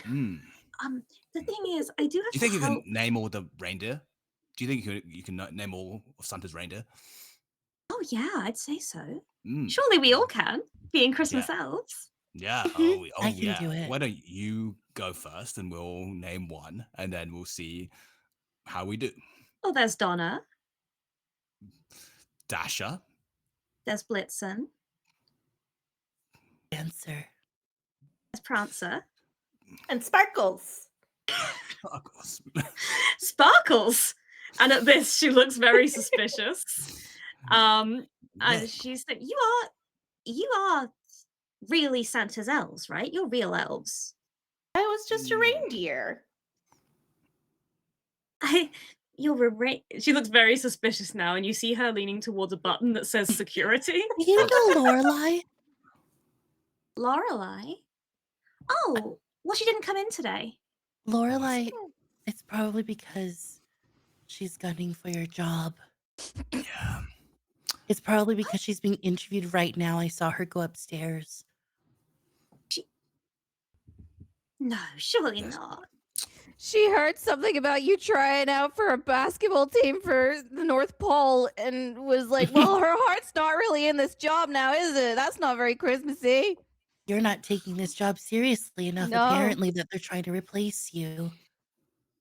Mm. The thing is, I do Do you have think to you help. can name all the reindeer? Do you think you can name all of Santa's reindeer? Oh yeah, I'd say so. Mm. Surely we all can, being Christmas Yeah. elves. Yeah. Mhm. Oh I can yeah. do it. Why don't you go first, and we'll name one, and then we'll see how we do. Oh, there's Donna. Dasher. There's Blitzen. Answer. There's Prancer. And Sparkles. Of course. Sparkles. And at this, she looks very suspicious. And she said, "You are really Santa's elves, right? You're real elves." I was just a reindeer. You're a She looks very suspicious now, and you see her leaning towards a button that says security. You know Lorelai? Lorelai? Oh, well, she didn't come in today. Lorelai, it's probably because she's gunning for your job. Yeah. It's probably because she's being interviewed right now. I saw her go upstairs. No, surely Yes. not. She heard something about you trying out for a basketball team for the North Pole and was like, well, her heart's not really in this job now, is it? That's not very Christmassy. You're not taking this job seriously enough, No. apparently, that they're trying to replace you.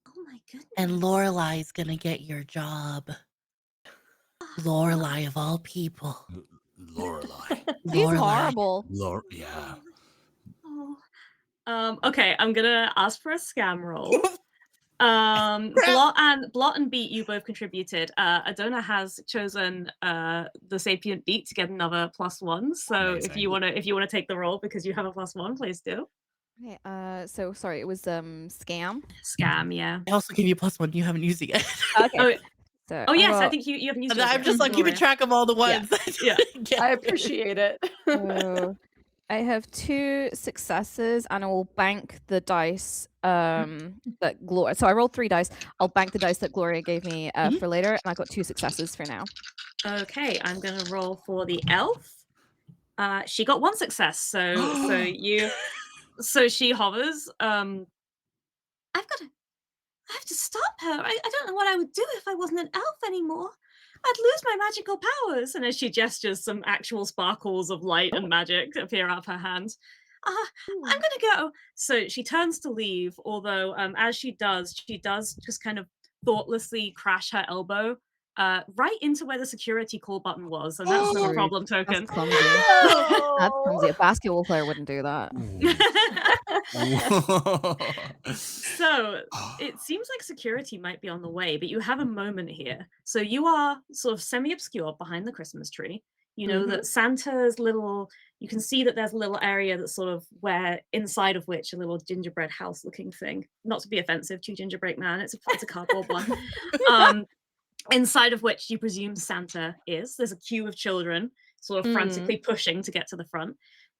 Oh my goodness. And Lorelai's gonna get your job. Lorelai of all people. Lorelai. She's Lorelai. horrible. Yeah. Oh, Okay, I'm gonna ask for a scam roll. Crap. Blot and Beat, you both contributed. Adona has chosen the sapient Beat to get another +1. So if Amazing. you wanna take the roll because you have a +1, please do. Okay, so sorry, it was scam. Scam, yeah. I also gave you +1. You haven't used it yet. Okay. Oh, So oh I yes, I got think you haven't used And yours I'm yet. just like keeping Gloria. track of all the Yeah. ones. that Yeah. get I it. appreciate it. so I have 2 successes, and I will bank the dice that Gloria. So I rolled 3 dice. I'll bank the dice that Gloria gave me Mhm. for later, and I got 2 successes for now. Okay, I'm gonna roll for the elf. She got 1 success, so she hovers. I have to stop her. I don't know what I would do if I wasn't an elf anymore. I'd lose my magical powers. And as she gestures, some actual sparkles of light and magic appear out of her hand. I'm gonna go. So she turns to leave, although as she does just kind of thoughtlessly crash her elbow right into where the security call button was, and that's another Rude. problem That's token. clumsy. That's clumsy. A basketball player wouldn't do that. So it seems like security might be on the way, but you have a moment here. So you are sort of semi-obscure behind the Christmas tree. You know that Santa's little, you can see that there's a little area that's sort of where inside of which a little gingerbread house looking thing, not to be offensive to Gingerbread Man, it's a cardboard one. Inside of which you presume Santa is. There's a queue of children sort of frantically pushing to get to the front.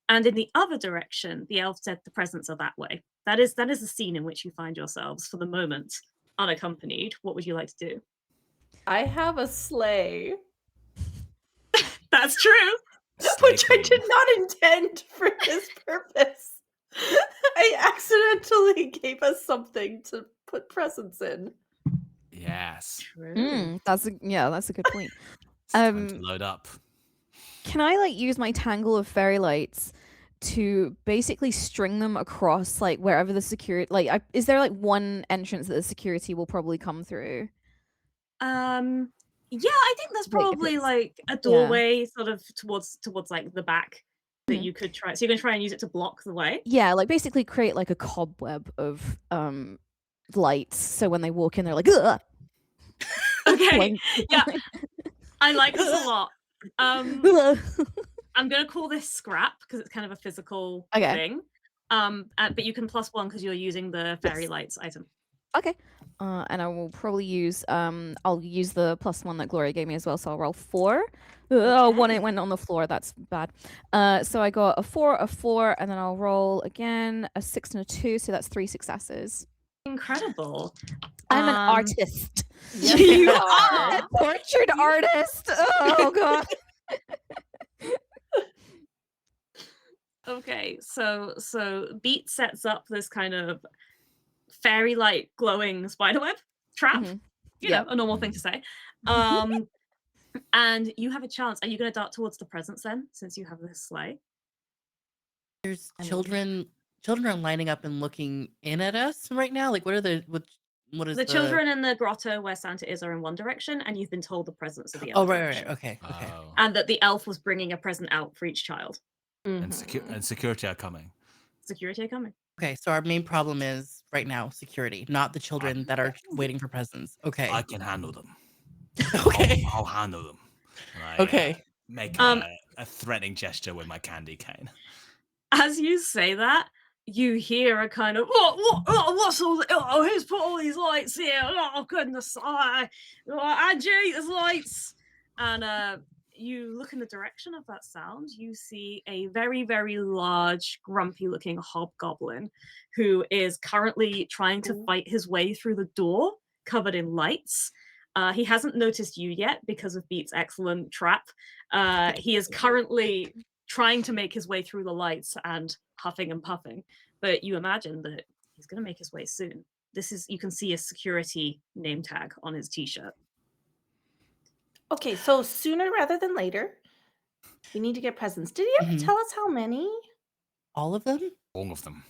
And in the other direction, the elf said the presents are that way. That is the scene in which you find yourselves for the moment, unaccompanied. What would you like to do? I have a sleigh, That's true. Slay which I Queen. did not intend for this purpose. I accidentally gave us something to put presents in. Yes. That's a good point. It's time to load up. Can I like use my tangle of fairy lights to basically string them across like wherever the security is there like one entrance that the security will probably come through? Yeah, I think there's Like, if probably it's- like a doorway sort of towards like the back that Mhm. you could try. So you're gonna try and use it to block the way. Yeah, like basically create like a cobweb of lights so when they walk in they're like ugh! Okay. Blink. Yeah. I like this a lot. Ugh. I'm gonna call this scrap because it's kind of a physical Okay. thing. But you can +1 because you're using the fairy lights item. Okay. And I will probably use I'll use the +1 that Gloria gave me as well, so I'll roll 4. Oh, one it went on the floor. That's bad. So I got a 4, a 4, and then I'll roll again a 6 and a 2, so that's 3 successes. Incredible. I'm an artist. Yes, You are. A portrait artist. Oh god. Okay, so Beat sets up this kind of fairy light glowing spiderweb trap. Mhm. You know, a normal thing to say. And you have a chance. Are you going to dart towards the presents then, since you have this sleigh? There's children are lining up and looking in at us right now. Like what is The children in the grotto where Santa is are in one direction, and you've been told the presents are the other Oh, right. direction. Okay. Oh. And that the elf was bringing a present out for each child. And security are coming. Security are coming. Okay, so our main problem is right now security, not the children that are waiting for presents. Okay. I can handle them. Okay. I'll handle them. And I, Okay. make a threatening gesture with my candy cane. As you say that, you hear a kind of what's all who's put all these lights here? Oh goodness, Angie, there's lights. And you look in the direction of that sound, you see a very, very large, grumpy looking hobgoblin who is currently trying to fight his way through the door covered in lights. He hasn't noticed you yet because of Beat's excellent trap. He is currently trying to make his way through the lights and huffing and puffing, but you imagine that he's going to make his way soon. You can see a security name tag on his t-shirt. Okay, so sooner rather than later, we need to get presents. Did he ever tell us how many? All of them? All of them.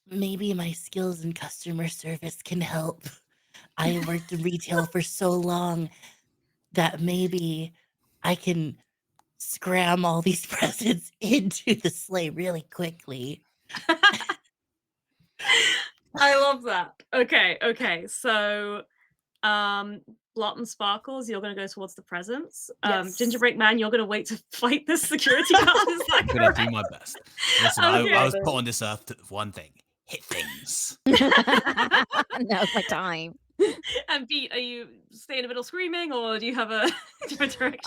Maybe my skills in customer service can help. I worked in retail for so long that maybe I can scram all these presents into the sleigh really quickly. I love that. Okay. So, Blot and Sparkles, you're gonna go towards the presents. Yes. Gingerbread Man, you're gonna wait to fight the security guard. Is that I'm gonna do correct? my best. Listen, I Okay. was put on this earth to one thing: hit things. Now's my time. And Pete, are you staying in the middle screaming, or do you have a different direction?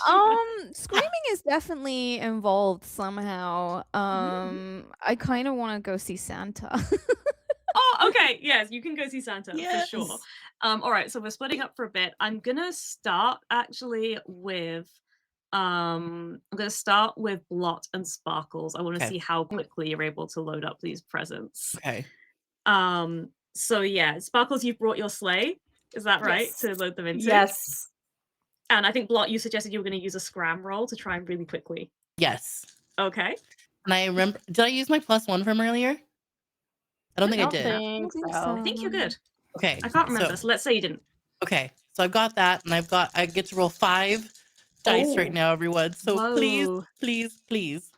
Screaming is definitely involved somehow. I kind of want to go see Santa. Oh, okay. Yes, you can go see Santa for sure. Yes. All right, so we're splitting up for a bit. I'm gonna start actually with Blot and Sparkles. I want to Okay. see how quickly you're able to load up these presents. Okay. So yeah, Sparkles, you've brought your sleigh. Is that right? Yes. To load them into? Yes. And I think Blot, you suggested you were going to use a scram roll to try and really quickly. Yes. Okay. And I remember, did I use my +1 from earlier? I don't think I don't did. think so. I think you're good. Okay. I can't remember, so let's say you didn't. Okay. So I've got that, and I get to roll 5 dice right Oh. now, everyone. So please, Whoa. please, please.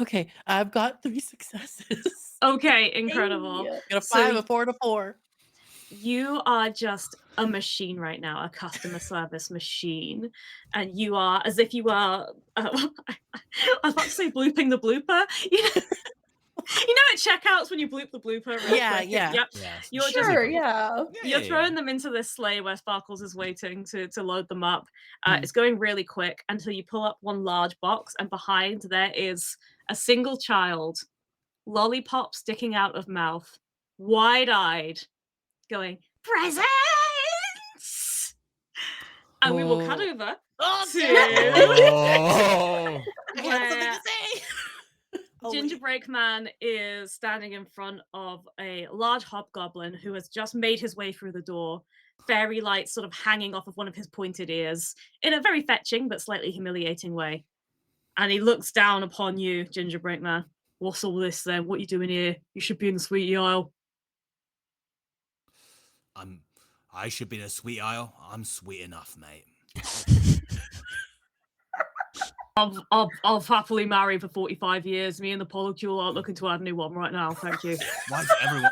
Okay. I've got 3 successes. Okay, incredible. Hey. Got a So 5, a 4, and a 4. You are just a machine right now, a customer service machine, and you are as if you are. I was about to say blooping the blooper. You know at checkouts when you bloop the blooper. Real Yeah, quick? yeah. Yep. Yes. You're just Sure, yeah. You're throwing them into this sleigh where Sparkles is waiting to load them up. Mm. It's going really quick until you pull up one large box, and behind there is a single child, lollipop sticking out of mouth, wide-eyed, going, presents! And we will cut Oh. over Oh, to Oh. I had something where to say. Oh, wait. Gingerbread Man is standing in front of a large hobgoblin who has just made his way through the door, fairy lights sort of hanging off of one of his pointed ears in a very fetching but slightly humiliating way. And he looks down upon you, Gingerbread Man. What's all this then? What are you doing here? You should be in the sweetie aisle. I should be in a sweet aisle. I'm sweet enough, mate. I've happily married for 45 years. Me and the polycule aren't looking to add a new one right now. Thank you. Why is everyone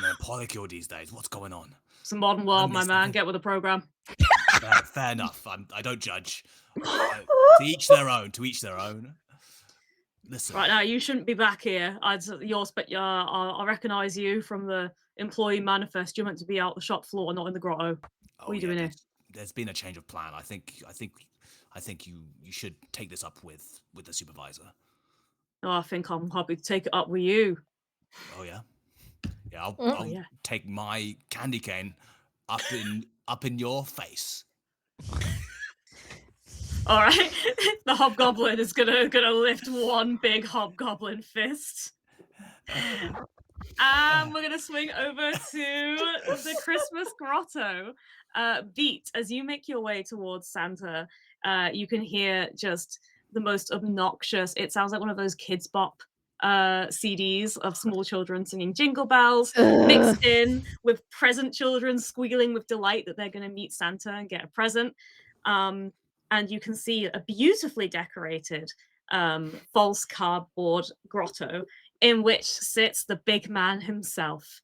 in a polycule these days? What's going on? It's a modern world, my missed man. it. Get with the program. Fair enough. I don't judge. To each their own. To each their own. Listen. Right now, you shouldn't be back here. I recognise you from the employee manifest. You're meant to be out the shop floor, not in the grotto. What are you doing here? There's been a change of plan. I think you should take this up with the supervisor. Oh, I think I'm happy to take it up with you. Oh yeah. Yeah, I'll yeah. take my candy cane up in your face. All right, the hobgoblin is gonna lift one big hobgoblin fist, and we're gonna swing over to the Christmas grotto. Beat, as you make your way towards Santa, you can hear just the most obnoxious. It sounds like one of those kids bop CDs of small children singing jingle bells, mixed in with present children squealing with delight that they're going to meet Santa and get a present. And you can see a beautifully decorated false cardboard grotto in which sits the big man himself,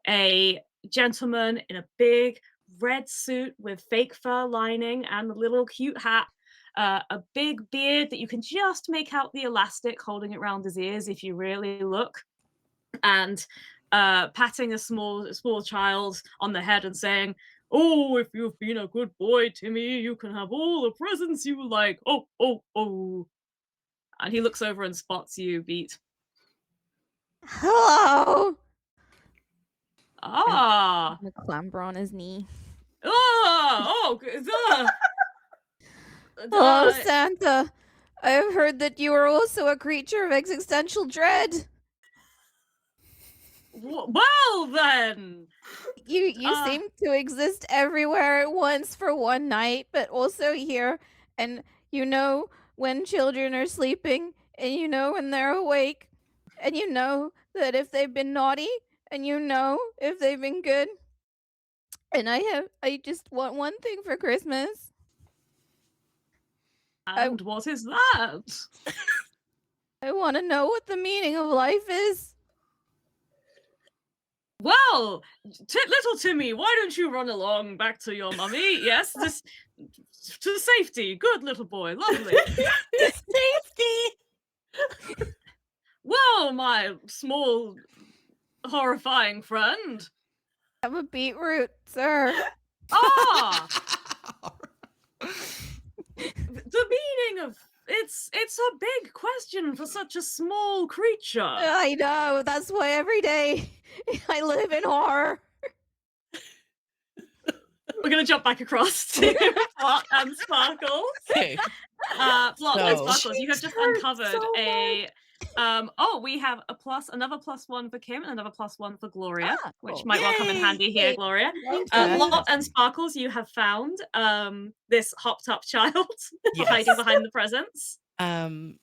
a gentleman in a big red suit with fake fur lining and a little cute hat, a big beard that you can just make out the elastic holding it around his ears if you really look, and patting a small child on the head and saying, "Oh, if you've been a good boy, Timmy, you can have all the presents you like. Oh, oh, oh." And he looks over and spots you, Beat. Hello. Ah. I'm gonna clamber on his knee. Oh, Hello, Santa. I have heard that you are also a creature of existential dread. Well then, You seem to exist everywhere at once for one night, but also here. And you know when children are sleeping, and you know when they're awake, and you know that if they've been naughty, and you know if they've been good. And I just want one thing for Christmas. And what is that? I want to know what the meaning of life is. Well, little Timmy, why don't you run along back to your mummy? Yes, this to safety. Good little boy, lovely. Safety. Well, my small, horrifying friend. I have a beetroot, sir. Ah, the meaning of it's a big question for such a small creature. I know. That's why every day I live in horror. We're gonna jump back across to Plot and Sparkles. Okay. Plot and So- Sparkles, you have just hurt uncovered so a we have another +1 for Kim and another +1 for Gloria, which might well come in Yay! handy here, Gloria. Thank you. Plot and Sparkles, you have found this hopped up child Yes. hiding behind the presents. I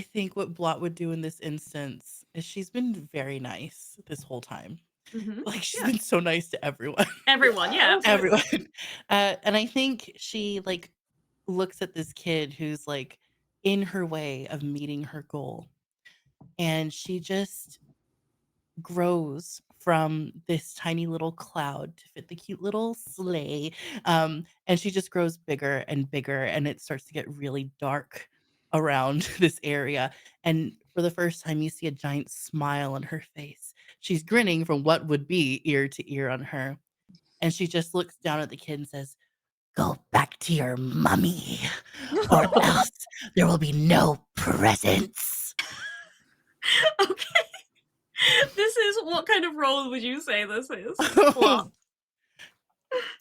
think what Blot would do in this instance is she's been very nice this whole time. Like she's been so nice to everyone. Everyone, yeah. Everyone. And I think she like looks at this kid who's like in her way of meeting her goal. And she just grows from this tiny little cloud to fit the cute little sleigh. And she just grows bigger and bigger, and it starts to get really dark around this area. And for the first time, you see a giant smile on her face. She's grinning from what would be ear to ear on her. And she just looks down at the kid and says, "Go back to your mummy, or else there will be no presents." Okay. This is what kind of role would you say this is? Plot.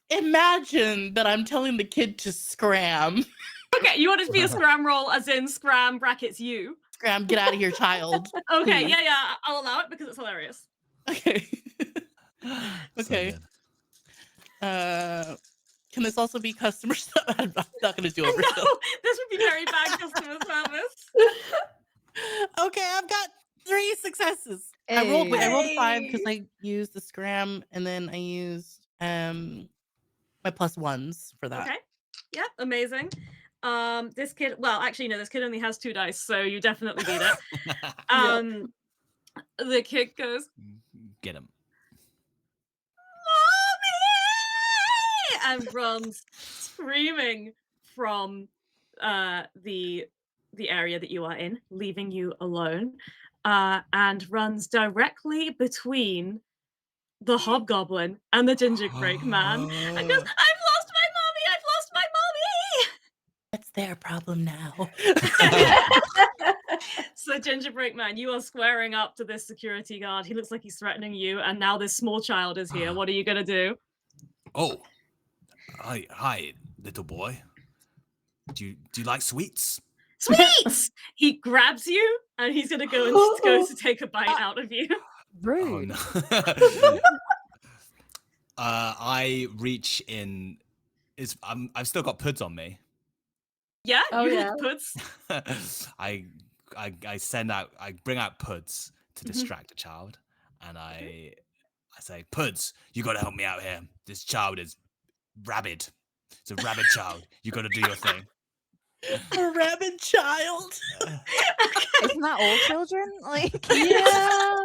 Imagine that I'm telling the kid to scram. Okay, you want it to be a scram roll, as in scram brackets you. Scram, get out of here, child. Okay, Please. yeah, I'll allow it because it's hilarious. Okay. So Okay. good. Can this also be customer stuff? I'm not going to do No, overkill. this would be very bad customer service. Okay, I've got 3 successes. I rolled 5 because I used the scram, and then I used my +1s for that. Okay, yep, amazing. This kid, well, actually, no, this kid only has 2 dice, so you definitely beat it. The kid goes, Get him. "Mommy!" and runs screaming from the area that you are in, leaving you alone, and runs directly between the hobgoblin and the gingerbread man, and goes, "I've lost my mommy! I've lost my mommy!" That's their problem now. So gingerbread man, you are squaring up to this security guard. He looks like he's threatening you, and now this small child is here. What are you gonna do? Oh, hi, little boy. Do you like sweets? Sweets! He grabs you, and he's gonna go to take a bite out of you. Rude. Oh no. I reach in. I've still got puds on me. Yeah, Oh, you yeah. have puds. I bring out puds to distract a child, and I say, "Puds, you got to help me out here. This child is rabid. It's a rabid child. You got to do your thing." A rabid child. Isn't that all children? Like, Yeah.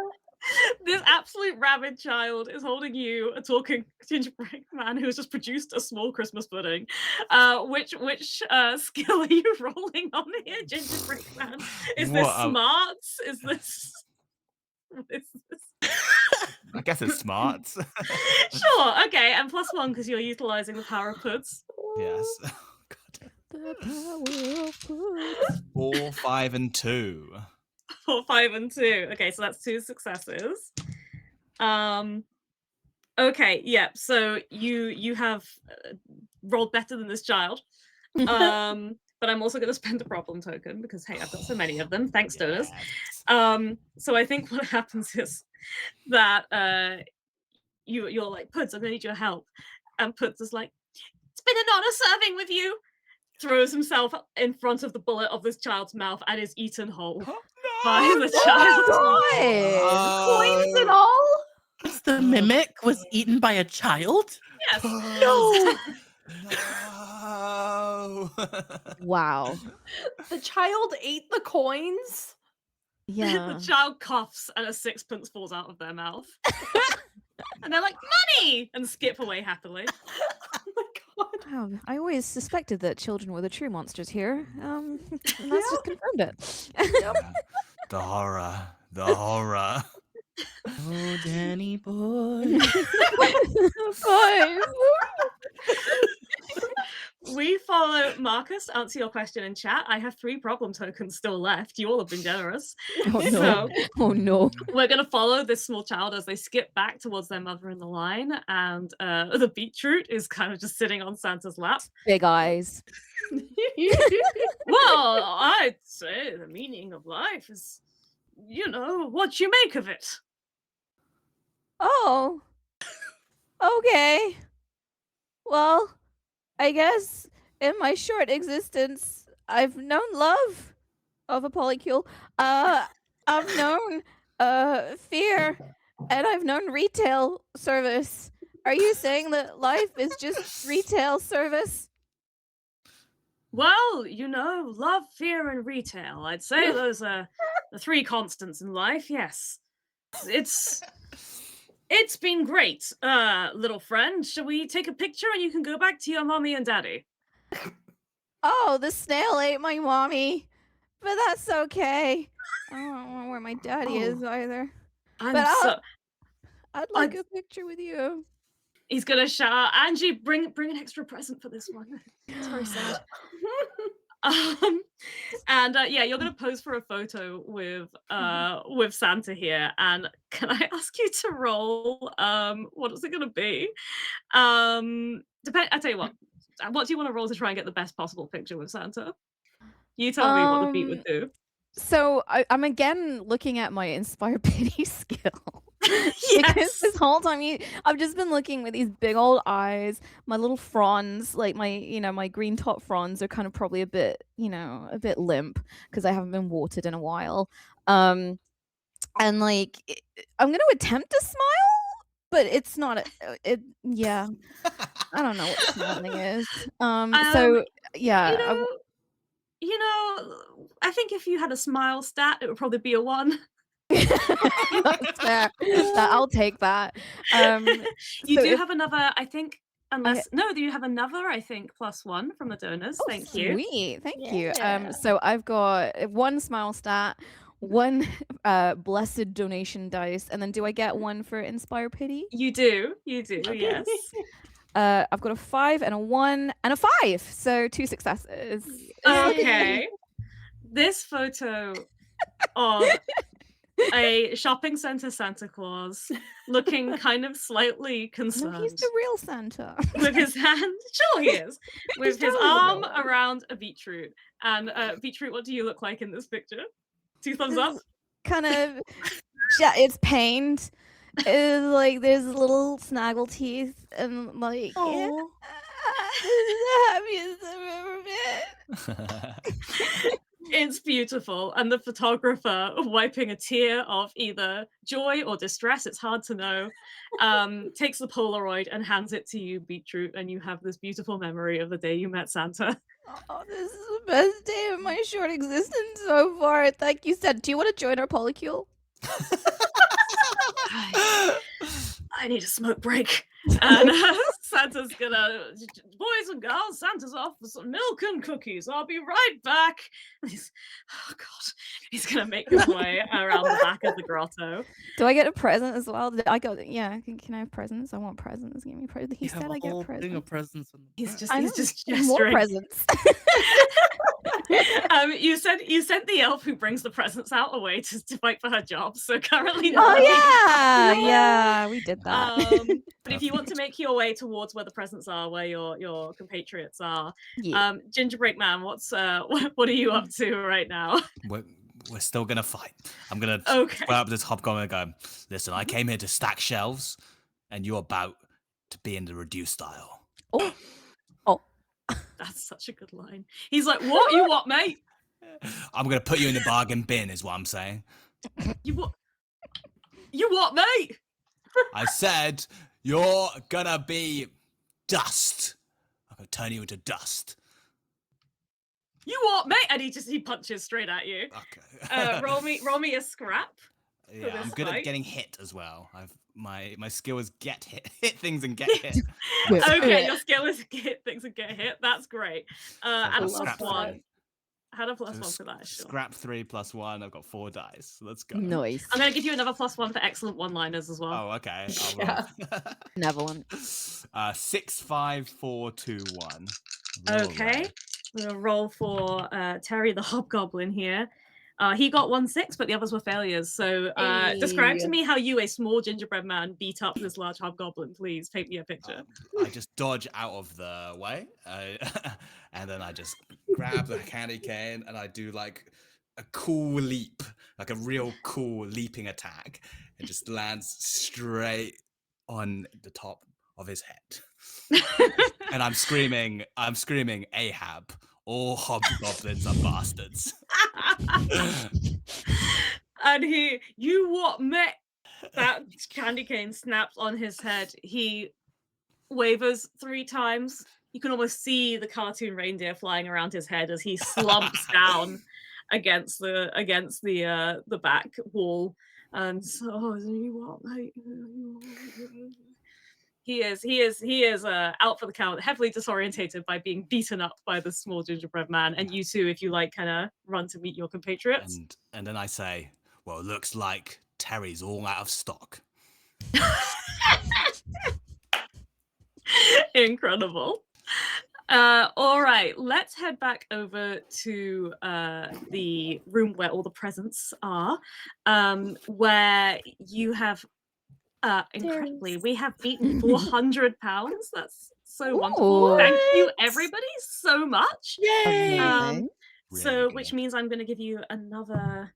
This absolute rabid child is holding you a talking gingerbread man who has just produced a small Christmas pudding. Which skill are you rolling on here, gingerbread man? Is this What, smarts? Is this? What is this? I guess it's smart. Sure, okay, and +1 because you're utilizing the power of puds. Yes. God. the power of puds. 4, 5, and 2. 4, 5, and 2. Okay, so that's 2 successes. Okay, yeah. So you have rolled better than this child. But I'm also going to spend a problem token because hey, I've got so many of them. Thanks, donors. Yes. So I think what happens is that you're like, Puds, I'm gonna need your help. And Puds is like, "It's been an honor serving with you." Throws himself in front of the bullet of this child's mouth and is eaten whole by the child. Coins and all? The mimic was eaten by a child? Yes. No. No. no. Wow. The child ate the coins. Yeah. The child coughs and a sixpence falls out of their mouth. And they're like, money! And skip away happily. Oh my god. Wow, I always suspected that children were the true monsters here. And that's just confirmed it. The horror. The horror. Oh, Danny boy. Boys. We follow Marcus to answer your question in chat. I have 3 problem tokens still left. You all have been generous. Oh no. So Oh no. we're going to follow this small child as they skip back towards their mother in the line. And the beetroot is kind of just sitting on Santa's lap. Big eyes. Well, I'd say the meaning of life is, what you make of it. Oh. Okay. Well, I guess in my short existence, I've known love of a polycule. I've known fear, and I've known retail service. Are you saying that life is just retail service? Well, love, fear, and retail. I'd say those are the 3 constants in life, yes. It's been great, little friend. Shall we take a picture and you can go back to your mommy and daddy? Oh, the snail ate my mommy. But that's okay. I don't know where my daddy is either. I'd like a picture with you. He's gonna shout, Angie, bring an extra present for this one. It's very sad. You're gonna pose for a photo with Santa here, and can I ask you to roll? What is it gonna be? I tell you what do you want to roll to try and get the best possible picture with Santa? You tell me what the beat would do. So I'm again looking at my Inspire Pity skill. Because Yes. this whole time I've just been looking with these big old eyes. My little fronds, like my green top fronds are kind of probably a bit limp because I haven't been watered in a while. And like I'm going to attempt to smile, but it's not yeah. I don't know what smiling is. So yeah, I think if you had a smile stat, it would probably be a 1. That's fair. I'll take that. You so do if- have another, I think, you have another, I think, +1 from the donors. Oh, Thank you. Sweet, thank you. Yeah. So I've got 1 smile stat, 1 blessed donation dice, and then do I get 1 for Inspire Pity? You do, yes. I've got a 5 and a 1 and a 5, so 2 successes. Okay. This photo of a shopping center Santa Claus looking kind of slightly No, concerned. he's the real Santa. With his hand, sure he is, with his totally the arm real one. around a beetroot. And Beetroot, what do you look like in this picture? 2 thumbs up. Kind of, it's pained. It's like there's little snaggle teeth and like, yeah, this is the happiest I've ever been. It's beautiful, and the photographer wiping a tear of either joy or distress, it's hard to know, takes the Polaroid and hands it to you, Beetroot, and you have this beautiful memory of the day you met Santa. Oh, this is the best day of my short existence so far. Thank you, Santa. Do you want to join our polycule? I need a smoke break. And Santa's gonna, boys and girls, Santa's off for some milk and cookies. I'll be right back. And he's gonna make his way around the back of the grotto. Do I get a present as well? Can I have presents? I want presents. Give me presents. He You have said a I get whole thing presents. of presents. In the He's back. just, I he's know, just more gesturing. presents. You sent the elf who brings the presents out away to fight for her job. So currently, Oh nobody- yeah, we did that. But if you want to make your way towards where the presents are, where your compatriots are, Yeah. Gingerbreak Man, what are you up to right now? We're still gonna fight. I'm gonna Okay. go up to this hobgoblin and go, listen, I came here to stack shelves, and you're about to be in the reduced aisle. Oh. That's such a good line. He's like, what? You what, mate? I'm gonna put you in the bargain bin, is what I'm saying. You what? You what, mate? I said you're gonna be dust. I'm gonna turn you into dust. You what, mate? And he punches straight at you. Okay. Roll me a scrap. Yeah, I'm this good fight. at getting hit as well. My skill is hit things and get hit. Whip. Okay, your skill is hit things and get hit. That's great. Add a I've got plus scrap one. three. Had a plus So one for that, sure. Scrap 3 plus 1. I've got 4 dice. Let's go. Nice. I'm gonna give you another plus one for excellent one-liners as well. Oh, okay. I'll Yeah. roll. Benevolent. 6, 5, 4, 2, 1. Okay. I'm gonna roll for Terry the Hobgoblin here. He got 1 6, but the others were failures. So describe to Hey. me how you, a small gingerbread man, beat up this large hobgoblin. Please paint me a picture. I just dodge out of the way, and then I just grab the candy cane and I do like a cool leap, like a real cool leaping attack, and just lands straight on the top of his head. And I'm screaming, Ahab, all hobgoblins are bastards. And you what, mate? That candy cane snaps on his head. He wavers 3 times. You can almost see the cartoon reindeer flying around his head as he slumps down against the back wall. And so, you what, mate? He is out for the count, heavily disorientated by being beaten up by the small gingerbread man. And you two, if you like, kind of run to meet your compatriots. And then I say, well, looks like Terry's all out of stock. Incredible. All right, let's head back over to the room where all the presents are, where you have incredibly, we have beaten 400 pounds. That's so wonderful. Ooh. Thank you, What? everybody, so much. Yay! Amazing. So, Really which good. means I'm going to give you another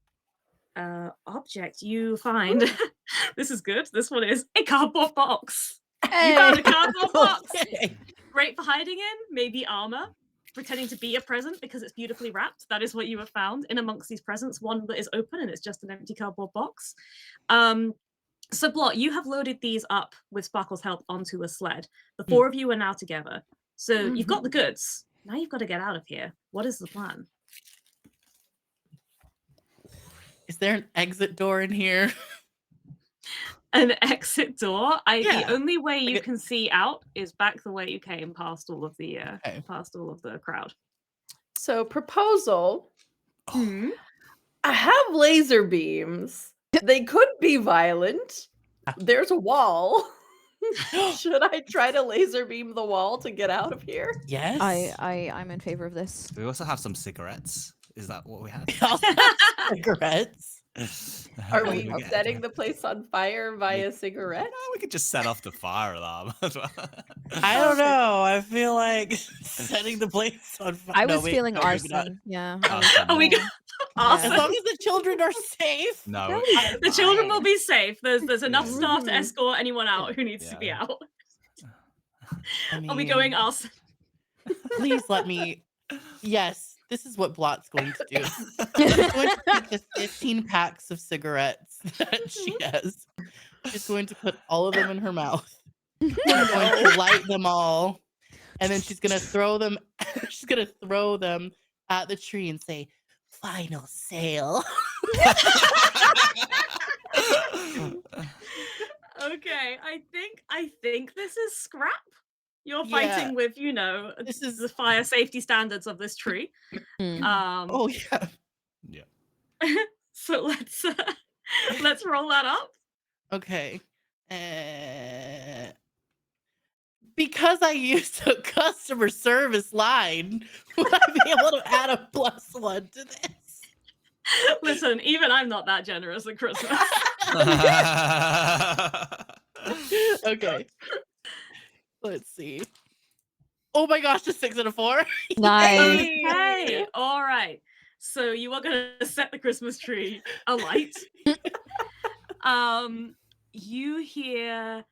object you find. This is good. This one is a cardboard box. You found a cardboard box. Yay. Great for hiding in, maybe armor, pretending to be a present because it's beautifully wrapped. That is what you have found in amongst these presents. One that is open and it's just an empty cardboard box. So Blot, you have loaded these up with Sparkle's help onto a sled. The 4 of you are now together. So you've got the goods. Now you've got to get out of here. What is the plan? Is there an exit door in here? An exit door. The Yeah. only way you Like can see out is back the way you came, past all of the crowd. So, proposal. Hmm. I have laser beams. They could be violent. There's a wall. Should I try to laser beam the wall to get out of here? Yes. I'm in favor of this. We also have some cigarettes. Is that what we have? Also have cigarettes. Are What we do get? setting the place on fire via cigarette? No, we could just set off the fire alarm as well. I don't know. I feel like setting the place on fire. I No, was wait, feeling no, maybe not. arson. Yeah. Arson. Are we Yeah. go- As Awesome. long as the children are safe. No, The children will be safe. There's enough Yeah. staff to escort anyone out who needs to be Yeah. out. I Are we mean, going arson? Please let me. Yes, this is what Blot's going to do. She's going to take the 15 packs of cigarettes that she has. She's going to put all of them in her mouth. She's going to light them all, and then she's going to throw them. She's going to throw them at the tree and say, "Final sale." Okay, I think this is scrap. You're Yeah. fighting with, This is. the fire safety standards of this tree. Mm. Oh yeah. Yeah. So let's roll that up. Okay. Because I used a customer service line, would I be able to add a +1 to this? Listen, even I'm not that generous at Christmas. Okay. Let's see. Oh my gosh, a 6 and a 4. Nice. Okay, all right. So you are going to set the Christmas tree alight. You hear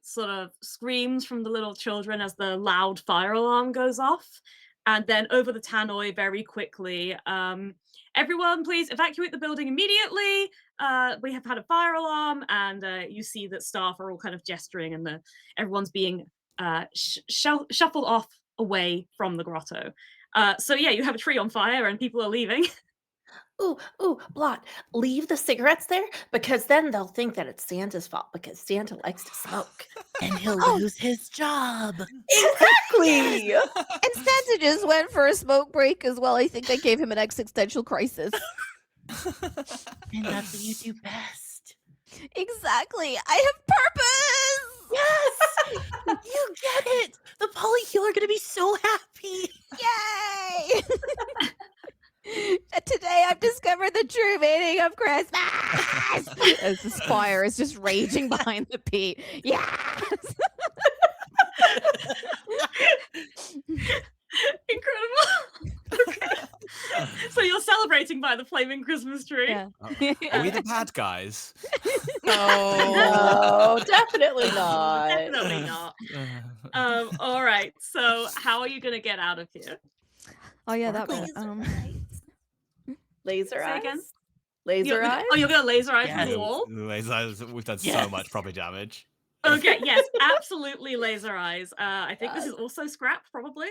sort of screams from the little children as the loud fire alarm goes off. And then over the tannoy very quickly, everyone please evacuate the building immediately. We have had a fire alarm, and you see that staff are all kind of gesturing, and everyone's being shuffled off away from the grotto. So yeah, you have a tree on fire and people are leaving. Ooh, Blot, leave the cigarettes there because then they'll think that it's Santa's fault because Santa likes to smoke. And he'll Oh. lose his job. Exactly. And Santa just went for a smoke break as well. I think I gave him an existential crisis. And that's what you do best. Exactly. I have purpose. Yes! You get it! The polycule are gonna be so happy. Yay! Today I've discovered the true meaning of Christmas. As the spire is just raging behind the peat. Yes. Incredible. Okay. So you're celebrating by the flaming Christmas tree. Yeah. Are we the bad guys? No, definitely not. Definitely not. All right. So how are you gonna get out of here? Oh yeah, that bit. Laser Say eyes. again? Laser eyes. Oh, you're gonna laser eye through Yes. the wall? We've done so Yes. much property damage. Okay, yes, absolutely laser eyes. I think this is also scrap, probably.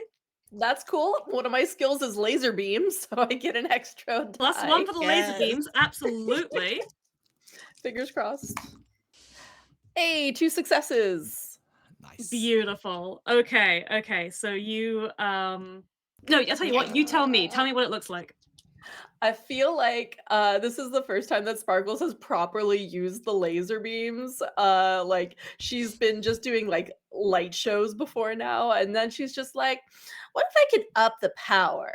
That's cool. One of my skills is laser beams, so I get an extra +1 die. for the laser Yes. beams, absolutely. Fingers crossed. Hey, 2 successes. Nice. Beautiful. Okay. So you no, I'll tell you what, you tell me. Tell me what it looks like. I feel like this is the first time that Sparkles has properly used the laser beams. Like she's been just doing like light shows before now, and then she's just like, "What if I could up the power?"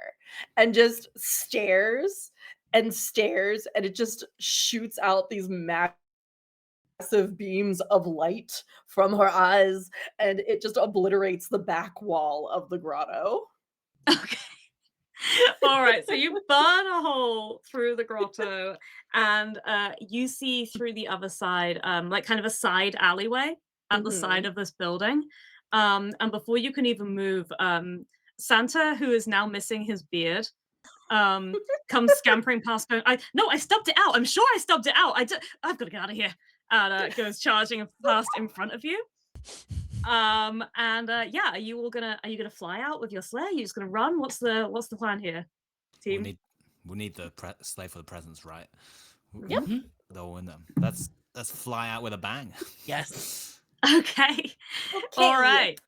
And just stares and stares, and it just shoots out these massive beams of light from her eyes, and it just obliterates the back wall of the grotto. Okay. All right, so you burn a hole through the grotto and you see through the other side, like kind of a side alleyway at the side of this building. And before you can even move, Santa, who is now missing his beard, comes scampering past going, I stubbed it out. I'm sure I stubbed it out. I've got to get out of here. And goes charging past in front of you. Yeah, are you gonna fly out with your sleigh? Are you just gonna run? What's the plan here, team? We'll need the sleigh for the presents, right? Yep. They'll win them. Let's fly out with a bang. Yes. Okay. All right.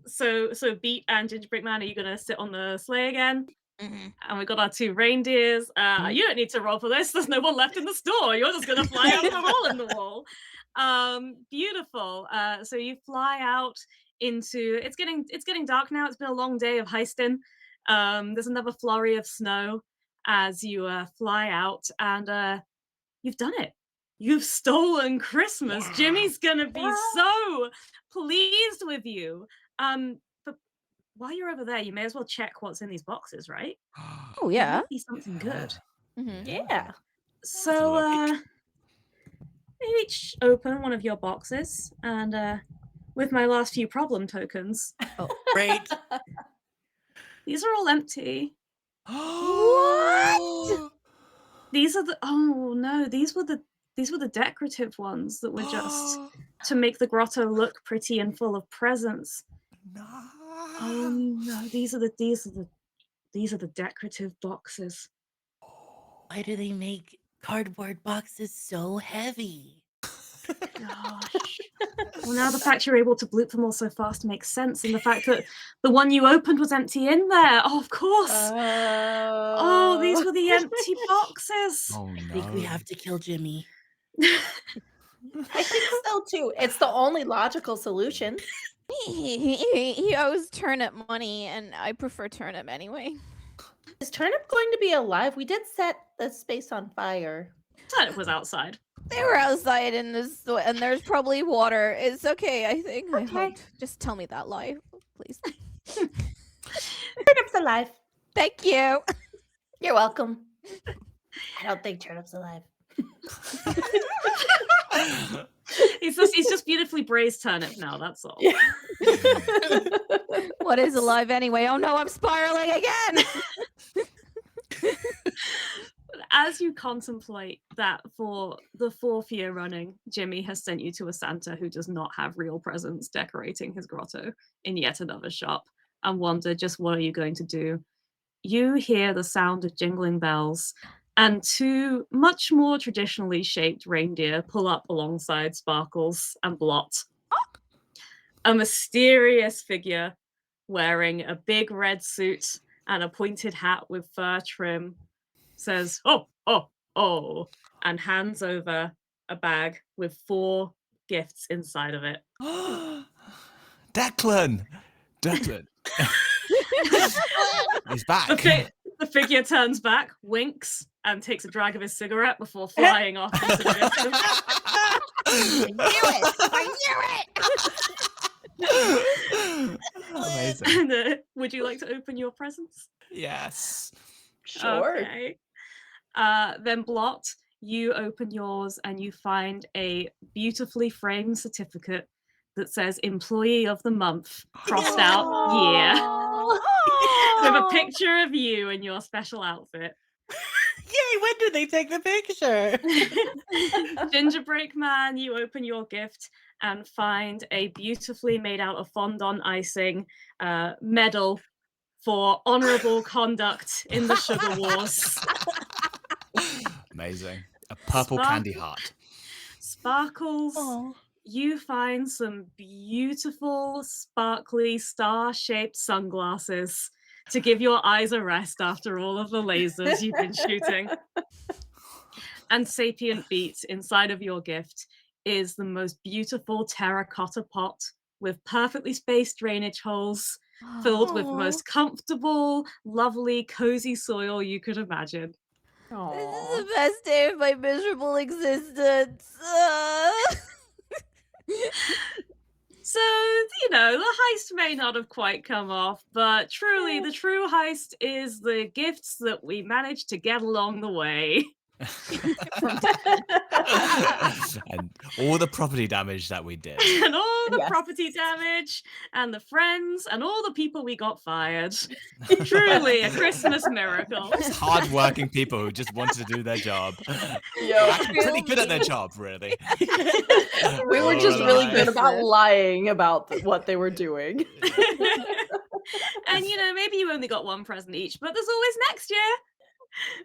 So Beat and Gingerbread Man, are you gonna sit on the sleigh again? Mhm. And we've got our 2 reindeers. You don't need to roll for this. There's no one left in the store. You're just gonna fly out of the hole in the wall. Beautiful. So you fly out into it's getting dark now. It's been a long day of heisting. There's another flurry of snow as you fly out, and you've done it. You've stolen Christmas. Jimmy's gonna be so pleased with you. But while you're over there, you may as well check what's in these boxes, right? Oh It yeah. might be something good. Mhm. Yeah. So maybe each open one of your boxes, and with my last few problem tokens, Great. these are all empty. What? These are the these were the decorative ones that were just to make the grotto look pretty and full of presents. No. Oh no, these are the decorative boxes. Why do they make cardboard boxes so heavy? Gosh. Well, now the fact you're able to bloop them all so fast makes sense, and the fact that the one you opened was empty in there. Oh, of course. Oh, these were the empty boxes. Oh I no. think we have to kill Jimmy. I think so too. It's the only logical solution. He owes turnip money, and I prefer turnip anyway. Is Turnip going to be alive? We did set the space on fire. Turnip was outside. They were outside in this, and there's probably water. It's okay, I think. I Okay. hope. Just tell me that lie, please. Turnip's alive. Thank you. You're welcome. I don't think Turnip's alive. He's just beautifully braised turnip now, that's all. What is alive anyway? Oh no, I'm spiraling again. As you contemplate that for the 4th year running, Jimmy has sent you to a Santa who does not have real presents decorating his grotto in yet another shop, and wonder just what are you going to do? you hear the sound of jingling bells and two much more traditionally shaped reindeer pull up alongside Sparkles and Blot. A mysterious figure wearing a big red suit and a pointed hat with fur trim says, "Oh, oh, oh," and hands over a bag with 4 gifts inside of it. Declan! Declan! He's back. The figure turns back, winks, and takes a drag of his cigarette before flying off into the distance. I knew it! Amazing. And, would you like to open your presents? Yes. Sure. Okay. Then Blot, you open yours and you find a beautifully framed certificate that says Employee of the Month, crossed out year, with a picture of you in your special outfit. Yay, when did they take the picture? Gingerbreak Man, you open your gift and find a beautifully made out of fondant icing medal for honorable conduct in the Sugar Wars. Amazing. A purple candy heart. Sparkles, Aw. you find some beautiful, sparkly, star-shaped sunglasses to give your eyes a rest after all of the lasers you've been shooting. And Sapient Beat, inside of your gift, is the most beautiful terracotta pot with perfectly spaced drainage holes filled with the Aw. most comfortable, lovely, cozy soil you could imagine. This Aw. is the best day of my miserable existence. So, you know, the heist may not have quite come off, but truly, the true heist is the gifts that we managed to get along the way. And all the property damage that we did. And all the Yes. property damage, and the friends, and all the people we got fired. Truly a Christmas miracle. Just hardworking people who just wanted to do their job. Yo, Actually pretty good at their job, really. we were just really good about Christmas. lying about what they were doing. And, you know, maybe you only got one present each, but there's always next year.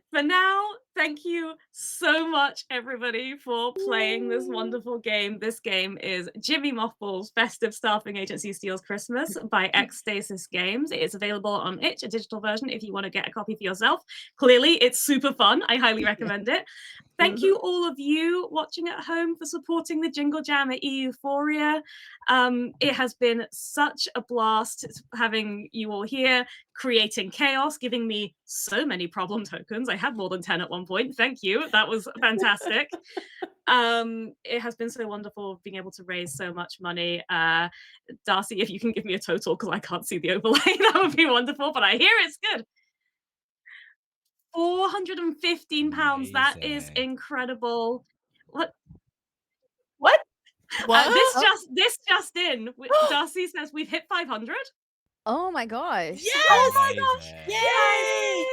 For now, thank you so much, everybody, for playing this wonderful game. This game is Jimmy Mothballs' Festive Staffing Agency Steals Christmas by X-Stasis Games. It is available on itch, a digital version, if you want to get a copy for yourself. Clearly, it's super fun. I highly recommend it. Thank you, all of you watching at home, for supporting the Jingle Jam at EUphoria. It has been such a blast having you all here, creating chaos, giving me so many problem tokens. I had more than 10 at one point. Thank you. That was fantastic. It has been so wonderful being able to raise so much money. Darcy, if you can give me a total, because I can't see the overlay, that would be wonderful, but I hear it's good. £415. That is Amazing. incredible. What? What? What? This just in. Darcy says we've hit 500. Oh my gosh. Amazing. Yay!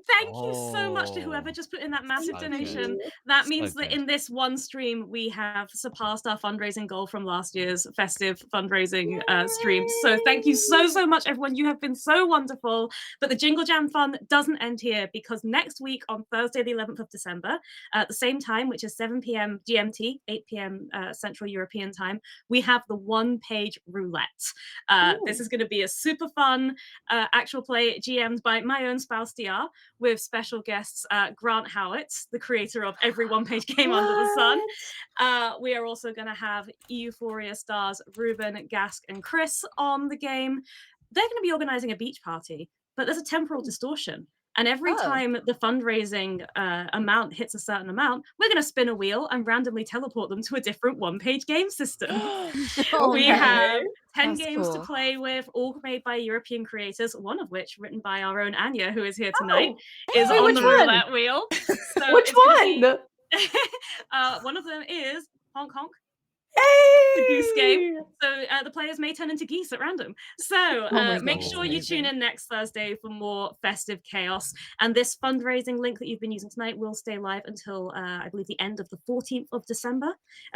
Thank you so much to whoever Oh, just put in that massive so donation. good. That So means that good. in this one stream, we have surpassed our fundraising goal from last year's festive fundraising stream. So thank you so much, everyone. You have been so wonderful. But the Jingle Jam fun doesn't end here, because next week on Thursday, the 11th of December, at the same time, which is 7 p.m. GMT, 8 p.m. Central European time, we have the one-page roulette. This is going to be a super fun actual play GM'd by my own spouse, DR, with special guests Grant Howitt, the creator of every one-page game under the sun. We are also going to have EUphoria stars Ruben, Gask, and Chris on the game. They're going to be organizing a beach party, but there's a temporal distortion. And every time the fundraising amount hits a certain amount, we're going to spin a wheel and randomly teleport them to a different one-page game system. We have 10 That's games to cool. play with, all made by European creators, one of which written by our own Anya, who is here tonight, is Wait, on which the one? roulette wheel. So Which it's gonna one? be- one of them is Honk Honk, Hey! the goose game. So the players may turn into geese at random. So my make God, sure you tune amazing. in next Thursday for more festive chaos. And this fundraising link that you've been using tonight will stay live until I believe the end of the 14th of December.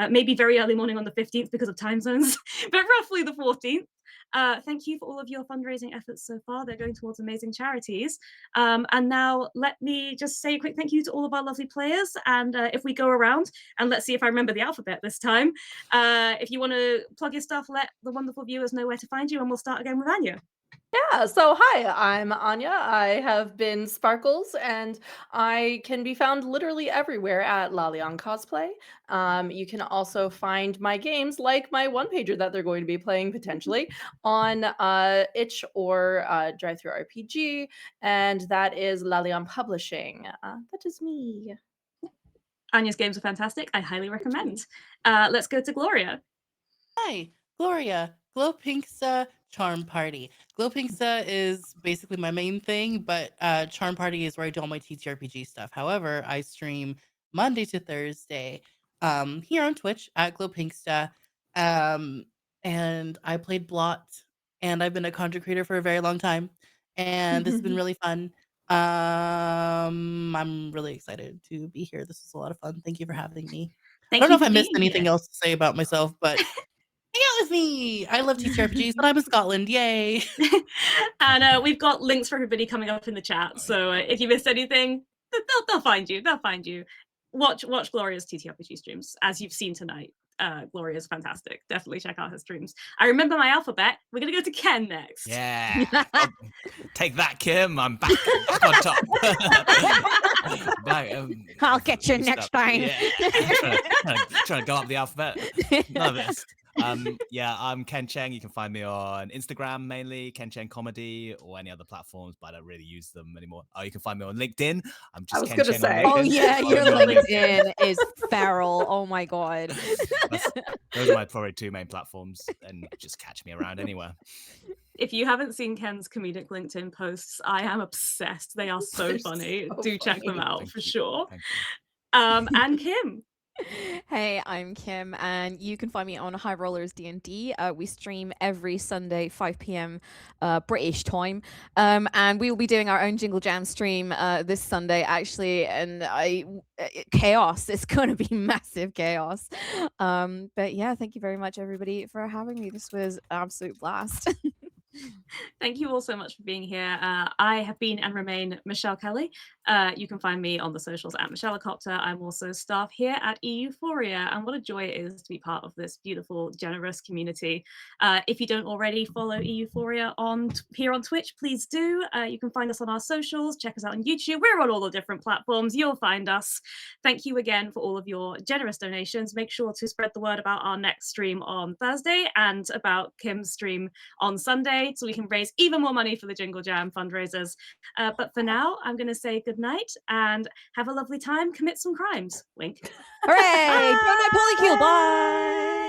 Maybe very early morning on the 15th because of time zones, but roughly the 14th. Thank you for all of your fundraising efforts so far. They're going towards amazing charities. And now let me just say a quick thank you to all of our lovely players. And if we go around, and let's see if I remember the alphabet this time. If you want to plug your stuff, let the wonderful viewers know where to find you, and we'll start again with Anya. Yeah, so hi, I'm Anya. I have been Sparkles, and I can be found literally everywhere at Lalian Cosplay. You can also find my games, like my one-pager that they're going to be playing potentially, on Itch or Drive-Thru RPG, and that is Lalian Publishing. That is me. Anya's games are fantastic. I highly recommend. Let's go to Gloria. Hi, Gloria. Glow Pinksta Charm Party. Glow Pinksta is basically my main thing, but Charm Party is where I do all my TTRPG stuff. However, I stream Monday to Thursday here on Twitch at Glow Pinksta. And I played Blot, and I've been a content creator for a very long time. And this has been really fun. I'm really excited to be here. This was a lot of fun. Thank you for having me. I don't know if I missed anything else to say about myself, but hang out with me. I love TTRPGs, and I'm in Scotland. Yay. And we've got links for everybody coming up in the chat. So if you missed anything, they'll find you. They'll find you. Watch Gloria's TTRPG streams, as you've seen tonight. Gloria's fantastic. Definitely check out her streams. I remember my alphabet. We're going to go to Ken next. Yeah. Take that, Kim. I'm back on top. I'll get you next time. Yeah. trying to go up the alphabet. None of this. Yeah, I'm Ken Cheng. You can find me on Instagram mainly, Ken Cheng Comedy, or any other platforms, but I don't really use them anymore. Oh, you can find me on LinkedIn. I'm just Ken Cheng on LinkedIn. Oh yeah, your Follow me on LinkedIn is feral. Oh my god. Those are my probably two main platforms, and just catch me around anywhere. If you haven't seen Ken's comedic LinkedIn posts, I am obsessed. They are so funny. Do check them out for sure. And Kim. Hey, I'm Kim, and you can find me on High Rollers D&D. We stream every Sunday, 5 p.m. British time, and we will be doing our own Jingle Jam stream this Sunday, actually. And chaos. It's going to be massive chaos. But yeah, thank you very much, everybody, for having me. This was an absolute blast. Thank you all so much for being here. I have been and remain Michelle Kelly. You can find me on the socials at MichelleCopter. I'm also staff here at EUphoria, and what a joy it is to be part of this beautiful, generous community. If you don't already follow EUphoria here on Twitch, please do. You can find us on our socials. Check us out on YouTube. We're on all the different platforms. You'll find us. Thank you again for all of your generous donations. Make sure to spread the word about our next stream on Thursday and about Kim's stream on Sunday, so we can raise even more money for the Jingle Jam fundraisers. But for now, I'm going to say good night and have a lovely time. Commit some crimes. Wink. Hooray! Go night, Polycule. Bye.